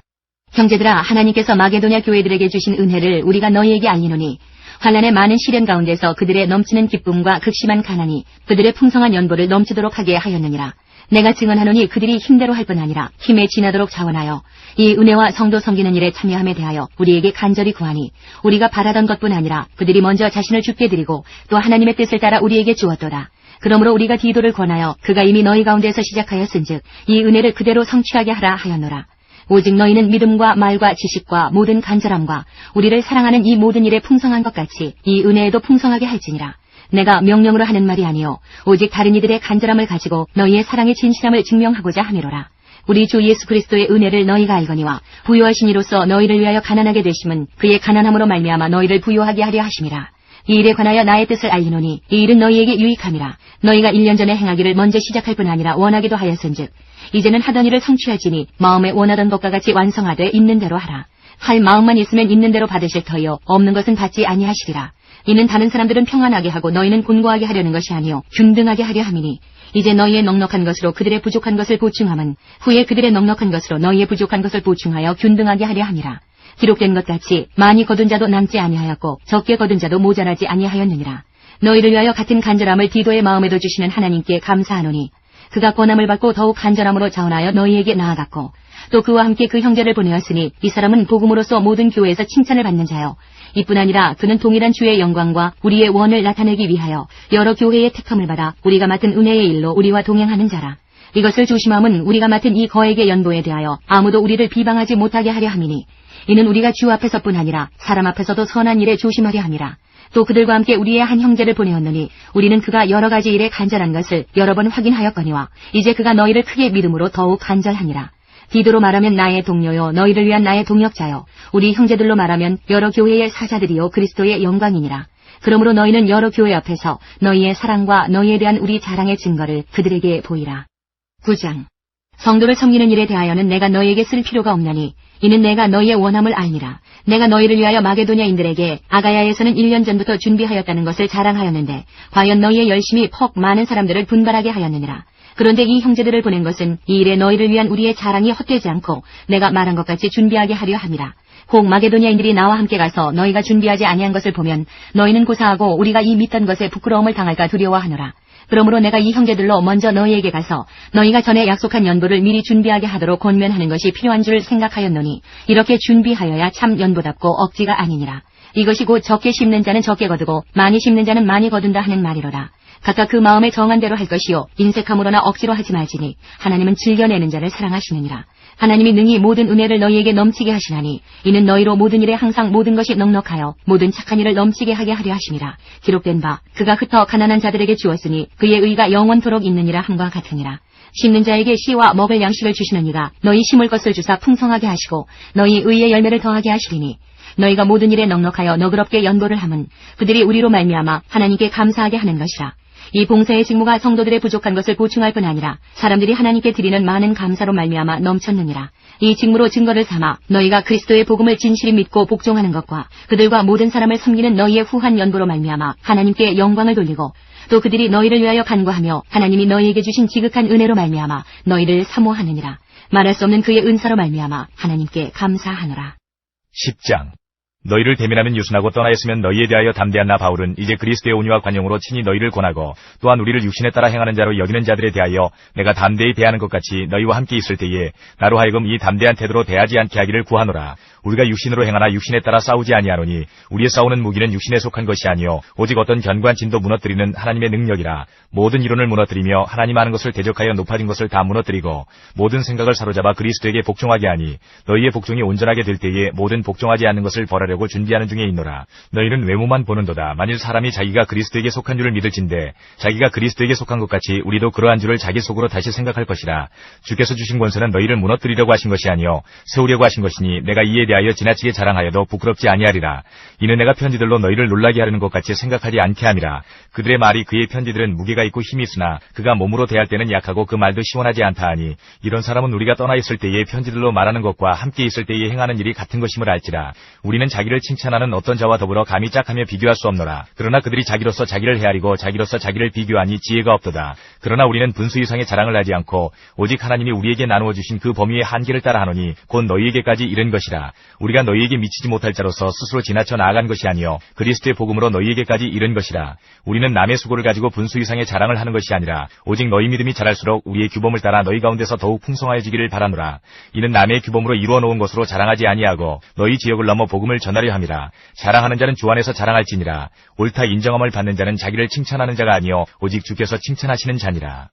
형제들아, 하나님께서 마게도냐 교회들에게 주신 은혜를 우리가 너희에게 알리노니 환난의 많은 시련 가운데서 그들의 넘치는 기쁨과 극심한 가난이 그들의 풍성한 연보를 넘치도록 하게 하였느니라. 내가 증언하노니 그들이 힘대로 할 뿐 아니라 힘에 지나도록 자원하여 이 은혜와 성도 섬기는 일에 참여함에 대하여 우리에게 간절히 구하니 우리가 바라던 것뿐 아니라 그들이 먼저 자신을 죽게 드리고 또 하나님의 뜻을 따라 우리에게 주었도다. 그러므로 우리가 디도를 권하여 그가 이미 너희 가운데서 시작하였은즉 이 은혜를 그대로 성취하게 하라 하였노라. 오직 너희는 믿음과 말과 지식과 모든 간절함과 우리를 사랑하는 이 모든 일에 풍성한 것 같이 이 은혜에도 풍성하게 할지니라. 내가 명령으로 하는 말이 아니요 오직 다른 이들의 간절함을 가지고 너희의 사랑의 진실함을 증명하고자 함이로라. 우리 주 예수 그리스도의 은혜를 너희가 알거니와 부요하신 이로써 너희를 위하여 가난하게 되심은 그의 가난함으로 말미암아 너희를 부요하게 하려 하심이라. 이 일에 관하여 나의 뜻을 알리노니 이 일은 너희에게 유익함이라. 너희가 1년 전에 행하기를 먼저 시작할 뿐 아니라 원하기도 하였은즉 이제는 하던 일을 성취할지니 마음에 원하던 것과 같이 완성하되 있는 대로 하라. 할 마음만 있으면 있는 대로 받으실 터이요 없는 것은 받지 아니하시리라. 이는 다른 사람들은 평안하게 하고 너희는 곤고하게 하려는 것이 아니요 균등하게 하려 함이니 이제 너희의 넉넉한 것으로 그들의 부족한 것을 보충함은 후에 그들의 넉넉한 것으로 너희의 부족한 것을 보충하여 균등하게 하려 함이라. 기록된 것 같이 많이 거둔 자도 남지 아니하였고 적게 거둔 자도 모자라지 아니하였느니라. 너희를 위하여 같은 간절함을 디도의 마음에도 주시는 하나님께 감사하노니 그가 권함을 받고 더욱 간절함으로 자원하여 너희에게 나아갔고 또 그와 함께 그 형제를 보내었으니 이 사람은 복음으로서 모든 교회에서 칭찬을 받는 자요 이뿐 아니라 그는 동일한 주의 영광과 우리의 원을 나타내기 위하여 여러 교회의 택함을 받아 우리가 맡은 은혜의 일로 우리와 동행하는 자라. 이것을 조심함은 우리가 맡은 이 거액의 연보에 대하여 아무도 우리를 비방하지 못하게 하려 함이니 이는 우리가 주 앞에서뿐 아니라 사람 앞에서도 선한 일에 조심하려 함이라. 또 그들과 함께 우리의 한 형제를 보내었느니 우리는 그가 여러 가지 일에 간절한 것을 여러 번 확인하였거니와 이제 그가 너희를 크게 믿음으로 더욱 간절하니라. 디도로 말하면 나의 동료요 너희를 위한 나의 동역자요 우리 형제들로 말하면 여러 교회의 사자들이요 그리스도의 영광이니라. 그러므로 너희는 여러 교회 앞에서 너희의 사랑과 너희에 대한 우리 자랑의 증거를 그들에게 보이라. 9장. 성도를 섬기는 일에 대하여는 내가 너희에게 쓸 필요가 없나니 이는 내가 너희의 원함을 알니라. 내가 너희를 위하여 마게도냐인들에게 아가야에서는 1년 전부터 준비하였다는 것을 자랑하였는데 과연 너희의 열심이 퍽 많은 사람들을 분발하게 하였느니라. 그런데 이 형제들을 보낸 것은 이 일에 너희를 위한 우리의 자랑이 헛되지 않고 내가 말한 것 같이 준비하게 하려 함이라. 혹 마게도냐인들이 나와 함께 가서 너희가 준비하지 아니한 것을 보면 너희는 고사하고 우리가 이 믿던 것에 부끄러움을 당할까 두려워하노라. 그러므로 내가 이 형제들로 먼저 너희에게 가서 너희가 전에 약속한 연보를 미리 준비하게 하도록 권면하는 것이 필요한 줄 생각하였노니 이렇게 준비하여야 참 연보답고 억지가 아니니라. 이것이 곧 적게 심는 자는 적게 거두고 많이 심는 자는 많이 거둔다 하는 말이로라. 각각 그 마음에 정한 대로 할 것이요 인색함으로나 억지로 하지 말지니 하나님은 즐겨내는 자를 사랑하시느니라. 하나님이 능히 모든 은혜를 너희에게 넘치게 하시나니 이는 너희로 모든 일에 항상 모든 것이 넉넉하여 모든 착한 일을 넘치게 하게 하려 하심이라. 기록된 바 그가 흩어 가난한 자들에게 주었으니 그의 의가 영원토록 있느니라 함과 같으니라. 심는 자에게 씨와 먹을 양식을 주시는 이가 너희 심을 것을 주사 풍성하게 하시고 너희 의의 열매를 더하게 하시리니 너희가 모든 일에 넉넉하여 너그럽게 연보를 함은 그들이 우리로 말미암아 하나님께 감사하게 하는 것이라. 이 봉사의 직무가 성도들의 부족한 것을 보충할 뿐 아니라 사람들이 하나님께 드리는 많은 감사로 말미암아 넘쳤느니라. 이 직무로 증거를 삼아 너희가 그리스도의 복음을 진실히 믿고 복종하는 것과 그들과 모든 사람을 섬기는 너희의 후한 연보로 말미암아 하나님께 영광을 돌리고 또 그들이 너희를 위하여 간구하며 하나님이 너희에게 주신 지극한 은혜로 말미암아 너희를 사모하느니라. 말할 수 없는 그의 은사로 말미암아 하나님께 감사하노라.
10장. 너희를 대면하면 유순하고 떠나였으면 너희에 대하여 담대한 나 바울은 이제 그리스도의 온유와 관용으로 친히 너희를 권하고 또한 우리를 육신에 따라 행하는 자로 여기는 자들에 대하여 내가 담대히 대하는 것 같이 너희와 함께 있을 때에 나로 하여금 이 담대한 태도로 대하지 않게 하기를 구하노라. 우리가 육신으로 행하나 육신에 따라 싸우지 아니하노니 우리의 싸우는 무기는 육신에 속한 것이 아니요 오직 어떤 견고한 진도 무너뜨리는 하나님의 능력이라. 모든 이론을 무너뜨리며 하나님 아는 것을 대적하여 높아진 것을 다 무너뜨리고 모든 생각을 사로잡아 그리스도에게 복종하게 하니 너희의 복종이 온전하게 될 때에 모든 복종하지 않는 것을 벌하려고 준비하는 중에 있노라. 너희는 외모만 보는도다. 만일 사람이 자기가 그리스도에게 속한 줄을 믿을진대 자기가 그리스도에게 속한 것 같이 우리도 그러한 줄을 자기 속으로 다시 생각할 것이라. 주께서 주신 권세는 너희를 무너뜨리려고 하신 것이 아니요 세우려고 하신 것이니 내가 이에 대하여 지나치게 자랑하여도 부끄럽지 아니하리라. 이는 내가 편지들로 너희를 놀라게 하려는 것 같이 생각하지 않게 함이라. 그들의 말이 그의 편지들은 무게가 있고 힘이 있으나 그가 몸으로 대할 때는 약하고 그 말도 시원하지 않다 하니 이런 사람은 우리가 떠나 있을 때에 편지들로 말하는 것과 함께 있을 때에 행하는 일이 같은 것임을 알지라. 우리는 자기를 칭찬하는 어떤 자와 더불어 감히 짝하며 비교할 수 없노라. 그러나 그들이 자기로서 자기를 헤아리고 자기로서 자기를 비교하니 지혜가 없도다. 그러나 우리는 분수 이상의 자랑을 하지 않고 오직 하나님이 우리에게 나누어 주신 그 범위의 한계를 따라 하노니 곧 너희에게까지 이른 것이라. 우리가 너희에게 미치지 못할 자로서 스스로 지나쳐 나아간 것이 아니요 그리스도의 복음으로 너희에게까지 이른 것이라. 우리는 남의 수고를 가지고 분수 이상의 자랑을 하는 것이 아니라 오직 너희 믿음이 자랄수록 우리의 규범을 따라 너희 가운데서 더욱 풍성하여지기를 바라노라. 이는 남의 규범으로 이루어 놓은 것으로 자랑하지 아니하고 너희 지역을 넘어 복음을 전하려 함이라. 자랑하는 자는 주 안에서 자랑할지니라. 옳다 인정함을 받는 자는 자기를 칭찬하는 자가 아니요 오직 주께서 칭찬하시는 자니라.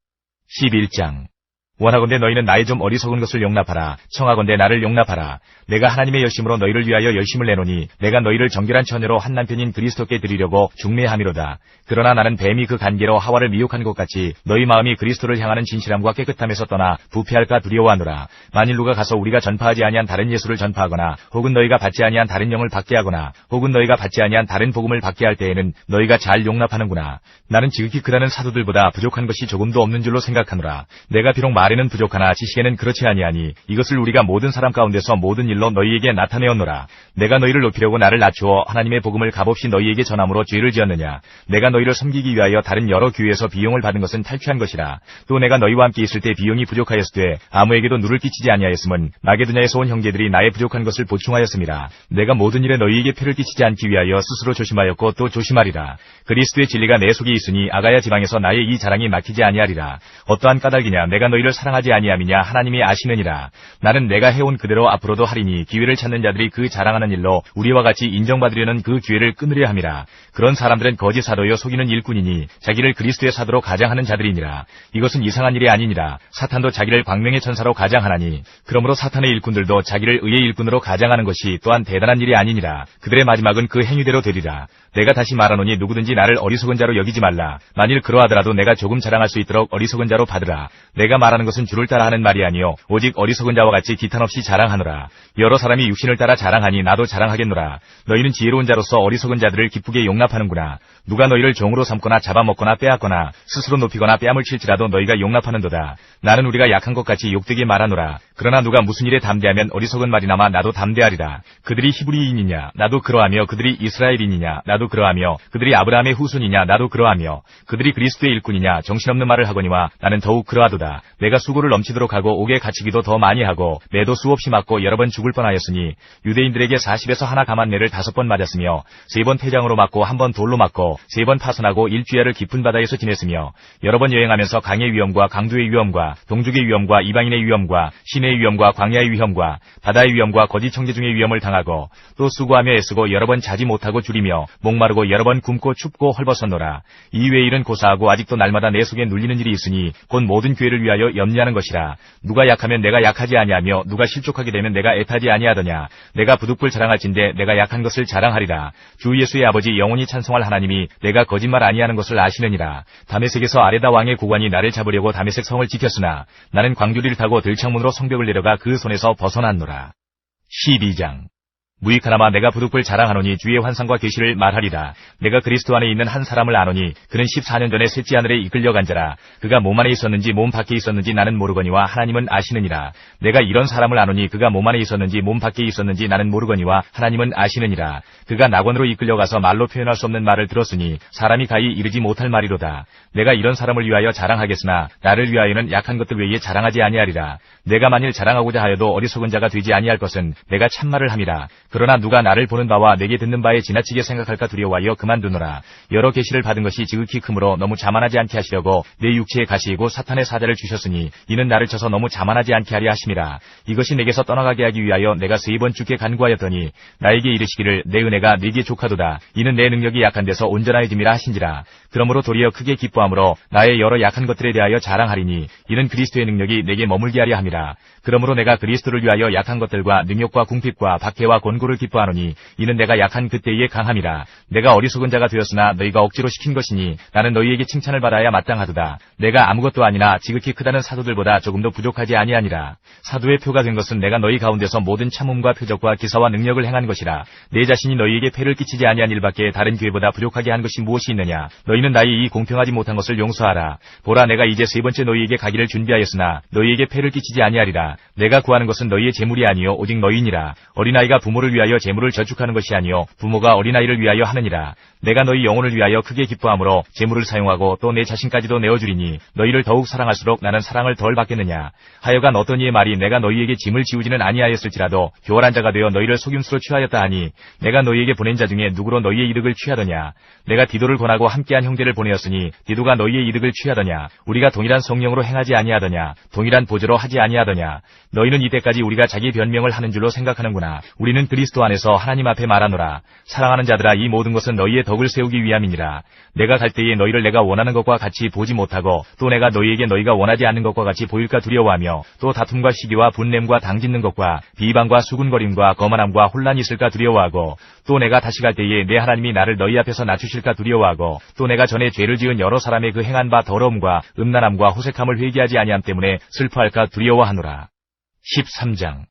11장. 원하건대 너희는 나의 좀 어리석은 것을 용납하라. 청하건대 나를 용납하라. 내가 하나님의 열심으로 너희를 위하여 열심을 내노니 내가 너희를 정결한 처녀로 한 남편인 그리스도께 드리려고 중매함이로다. 그러나 나는 뱀이 그 간계로 하와를 미혹한 것 같이 너희 마음이 그리스도를 향하는 진실함과 깨끗함에서 떠나 부패할까 두려워하노라. 만일 누가 가서 우리가 전파하지 아니한 다른 예수를 전파하거나 혹은 너희가 받지 아니한 다른 영을 받게 하거나 혹은 너희가 받지 아니한 다른 복음을 받게 할 때에는 너희가 잘 용납하는구나. 나는 지극히 크다는 사도들보다 부족한 것이 조금도 없는 줄로 생각하노라. 내가 비록 말에는 부족하나 지식에는 그렇지 아니하니 이것을 우리가 모든 사람 가운데서 모든 일로 너희에게 나타내었노라. 내가 너희를 높이려고 나를 낮추어 하나님의 복음을 값없이 너희에게 전함으로 죄를 지었느냐. 내가 너희를 섬기기 위하여 다른 여러 교회에서 비용을 받은 것은 탈취한 것이라. 또 내가 너희와 함께 있을 때 비용이 부족하였으되 아무에게도 누를 끼치지 아니하였음은 마게도냐에서 온 형제들이 나의 부족한 것을 보충하였음이라. 내가 모든 일에 너희에게 폐를 끼치지 않기 위하여 스스로 조심하였고 또 조심하리라. 그리스도의 진리가 내 속에 있으니 아가야 지방에서 나의 이 자랑이 막히지 아니하리라. 어떠한 까닭이냐. 내가 너희를 사랑하지 아니함이냐. 하나님이 아시느니라. 나는 내가 해온 그대로 앞으로도 하리니 기회를 찾는 자들이 그 자랑하는 일로 우리와 같이 인정받으려는 그 기회를 끊으려 함이라. 그런 사람들은 거짓 사도여 속이는 일꾼이니 자기를 그리스도의 사도로 가장하는 자들이니라. 이것은 이상한 일이 아니니라. 사탄도 자기를 광명의 천사로 가장하나니 그러므로 사탄의 일꾼들도 자기를 의의 일꾼으로 가장하는 것이 또한 대단한 일이 아니니라. 그들의 마지막은 그 행위대로 되리라. 내가 다시 말하노니 누구든지 나를 어리석은 자로 여기지 말라. 만일 그러하더라도 내가 조금 자랑할 수 있도록 어리석은 자로 받으라. 내가 말하는 것은 주를 따라 하는 말이 아니요 오직 어리석은 자와 같이 기탄 없이 자랑하노라. 여러 사람이 육신을 따라 자랑하니 나도 자랑하겠노라. 너희는 지혜로운 자로서 어리석은 자들을 기쁘게 용납하는구나. 누가 너희를 종으로 삼거나 잡아먹거나 빼앗거나 스스로 높이거나 뺨을 칠지라도 너희가 용납하는도다. 나는 우리가 약한 것 같이 욕되게 말하노라. 그러나 누가 무슨 일에 담대하면 어리석은 말이나마 나도 담대하리라. 그들이 히브리인이냐 나도 그러하며 그들이 이스라엘인이냐 나도 그러하며 그들이 아브라함의 후손이냐 나도 그러하며 그들이 그리스도의 일꾼이냐 정신없는 말을 하거니와 나는 더욱 그러하도다. 내가 수고를 넘치도록 하고 옥에 갇히기도 더 많이 하고 매도 수없이 맞고 여러 번 죽을 뻔하였으니 유대인들에게 40에서 하나 감한 매를 5번 맞았으며 3번 태장으로 맞고 1번 돌로 맞고 3번 파선하고 일주야를 깊은 바다에서 지냈으며 여러 번 여행하면서 강의 위험과 강도의 위험과 동족의 위험과 이방인의 위험과 시내의 위험과 광야의 위험과 바다의 위험과 거짓 청지 중의 위험을 당하고 또 수고하며 애쓰고 여러 번 자지 못하고 줄이며 목마르고 여러 번 굶고 춥고 헐벗었노라. 이외의 일은 고사하고 아직도 날마다 내 속에 눌리는 일이 있으니 곧 모든 교회를 위하여 염려하는 것이라. 누가 약하면 내가 약하지 아니하며 누가 실족하게 되면 내가 애타지 아니하더냐. 내가 부득불 자랑할진대 내가 약한 것을 자랑하리라. 주 예수의 아버지 영원히 찬송할 하나님이 내가 거짓말 아니하는 것을 아시느니라. 다메섹에서 아레다 왕의 고관이 나를 잡으려고 다메섹 성을 지켰으나 나는 광주리를 타고 들창문으로 성벽을 내려가 그 손에서 벗어났노라. 12장 무익하나마 내가 부득불 자랑하노니 주의 환상과 계시를 말하리라. 내가 그리스도 안에 있는 한 사람을 아노니 그는 14년 전에 셋째 하늘에 이끌려간 자라. 그가 몸 안에 있었는지 몸 밖에 있었는지 나는 모르거니와 하나님은 아시느니라. 내가 이런 사람을 아노니 그가 몸 안에 있었는지 몸 밖에 있었는지 나는 모르거니와 하나님은 아시느니라. 그가 낙원으로 이끌려가서 말로 표현할 수 없는 말을 들었으니 사람이 가히 이르지 못할 말이로다. 내가 이런 사람을 위하여 자랑하겠으나 나를 위하여는 약한 것들 외에 자랑하지 아니하리라. 내가 만일 자랑하고자 하여도 어리석은 자가 되지 아니할 것은 내가 참말을 함이라. 그러나 누가 나를 보는 바와 내게 듣는 바에 지나치게 생각할까 두려워하여 그만두노라. 여러 계시를 받은 것이 지극히 크므로 너무 자만하지 않게 하시려고 내 육체에 가시이고 사탄의 사자를 주셨으니 이는 나를 쳐서 너무 자만하지 않게 하려 하심이라. 이것이 내게서 떠나가게 하기 위하여 내가 3번 주께 간구하였더니 나에게 이르시기를 내 은혜가 네게 족하도다. 이는 내 능력이 약한 데서 온전하여짐이라 하신지라. 그러므로 도리어 크게 기뻐함으로 나의 여러 약한 것들에 대하여 자랑하리니 이는 그리스도의 능력이 내게 머물게 하려 함이라. 그러므로 내가 그리스도를 위하여 약한 것들과 능욕과 궁핍과 박해와 곤고를 기뻐하노니 이는 내가 약한 그때의 강함이라. 내가 어리석은 자가 되었으나 너희가 억지로 시킨 것이니 나는 너희에게 칭찬을 받아야 마땅하도다. 내가 아무것도 아니나 지극히 크다는 사도들보다 조금도 부족하지 아니하니라. 사도의 표가 된 것은 내가 너희 가운데서 모든 참음과 표적과 기사와 능력을 행한 것이라. 내 자신이 너희에게 폐를 끼치지 아니한 일밖에 다른 교회보다 부족하게 한 것이 무엇이 있느냐. 너희는 나의 이 공평하지 못한 것을 용서하라. 보라 내가 이제 3번째 너희에게 가기를 준비하였으나 너희에게 폐를 끼치지 아니하리라. 내가 구하는 것은 너희의 재물이 아니요 오직 너희니라. 어린아이가 부모를 위하여 재물을 저축하는 것이 아니요 부모가 어린아이를 위하여 하느니라. 내가 너희 영혼을 위하여 크게 기뻐함으로 재물을 사용하고 또 내 자신까지도 내어주리니 너희를 더욱 사랑할수록 나는 사랑을 덜 받겠느냐. 하여간 어떤 이의 말이 내가 너희에게 짐을 지우지는 아니하였을지라도 교활한 자가 되어 너희를 속임수로 취하였다 하니 내가 너희에게 보낸 자 중에 누구로 너희의 이득을 취하더냐. 내가 디도를 권하고 함께한 형제를 보내었으니 디도가 너희의 이득을 취하더냐. 우리가 동일한 성령으로 행하지 아니하더냐. 동일한 보조로 하지 아니하더냐. 너희는 이때까지 우리가 자기 변명을 하는 줄로 생각하는구나. 우리는 그리스도 그리스도 안에서 하나님 앞에 말하노라. 사랑하는 자들아, 이 모든 것은 너희의 덕을 세우기 위함이니라. 내가 갈 때에 너희를 내가 원하는 것과 같이 보지 못하고 또 내가 너희에게 너희가 원하지 않는 것과 같이 보일까 두려워하며 또 다툼과 시기와 분냄과 당짓는 것과 비방과 수군거림과 거만함과 혼란이 있을까 두려워하고 또 내가 다시 갈 때에 내 하나님이 나를 너희 앞에서 낮추실까 두려워하고 또 내가 전에 죄를 지은 여러 사람의 그 행한 바 더러움과 음란함과 호색함을 회개하지 아니함 때문에 슬퍼할까 두려워하노라. 13장.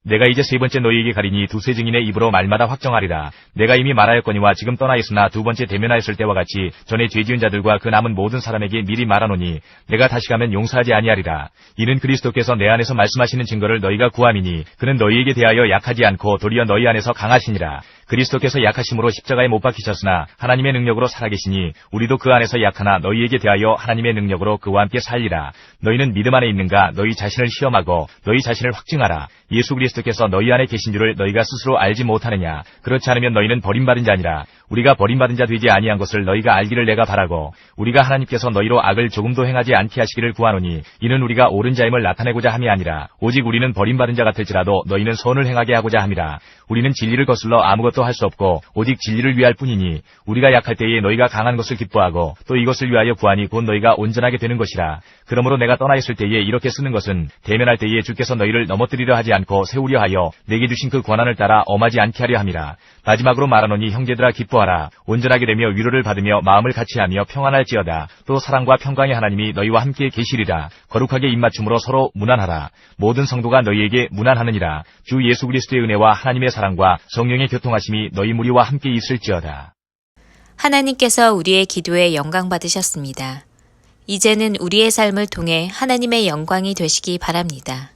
내가 이제 세 번째 너희에게 가리니 두세 증인의 입으로 말마다 확정하리라. 내가 이미 말하였거니와 지금 떠나 있으나 두 번째 대면하였을 때와 같이 전에 죄 지은 자들과 그 남은 모든 사람에게 미리 말하노니 내가 다시 가면 용서하지 아니하리라. 이는 그리스도께서 내 안에서 말씀하시는 증거를 너희가 구함이니 그는 너희에게 대하여 약하지 않고 도리어 너희 안에서 강하시니라. 그리스도께서 약하심으로 십자가에 못 박히셨으나 하나님의 능력으로 살아계시니 우리도 그 안에서 약하나 너희에게 대하여 하나님의 능력으로 그와 함께 살리라. 너희는 믿음 안에 있는가? 너희 자신을 시험하고 너희 자신을 확증하라. 예수 그리스도께서 너희 안에 계신 줄을 너희가 스스로 알지 못하느냐? 그렇지 않으면 너희는 버림받은 자니라. 우리가 버림받은 자 되지 아니한 것을 너희가 알기를 내가 바라고 우리가 하나님께서 너희로 악을 조금도 행하지 않게 하시기를 구하노니 이는 우리가 옳은 자임을 나타내고자 함이 아니라 오직 우리는 버림받은 자 같을지라도 너희는 선을 행하게 하고자 함이라. 우리는 진리를 거슬러 아무것도 할 수 없고 오직 진리를 위할 뿐이니 우리가 약할 때에 너희가 강한 것을 기뻐하고 또 이것을 위하여 구하니 곧 너희가 온전하게 되는 것이라. 그러므로 내가 떠나 있을 때에 이렇게 쓰는 것은 대면할 때에 주께서 너희를 넘어뜨리려 하지 않고 세우려 하여 내게 주신 그 권한을 따라 엄하지 않게 하려 함이라. 마지막으로 말하노니 형제들아 기뻐하라. 온전하게 되며 위로를 받으며 마음을 같이하며 평안할지어다. 또 사랑과 평강의 하나님이 너희와 함께 계시리라. 거룩하게 입맞춤으로 서로 문안하라. 모든 성도가 너희에게 문안하느니라. 주 예수 그리스도의 은혜와 하나님의 사랑과 성령의 교통하심이 너희 무리와 함께 있을지어다.
하나님께서 우리의 기도에 영광 받으셨습니다. 이제는 우리의 삶을 통해 하나님의 영광이 되시기 바랍니다.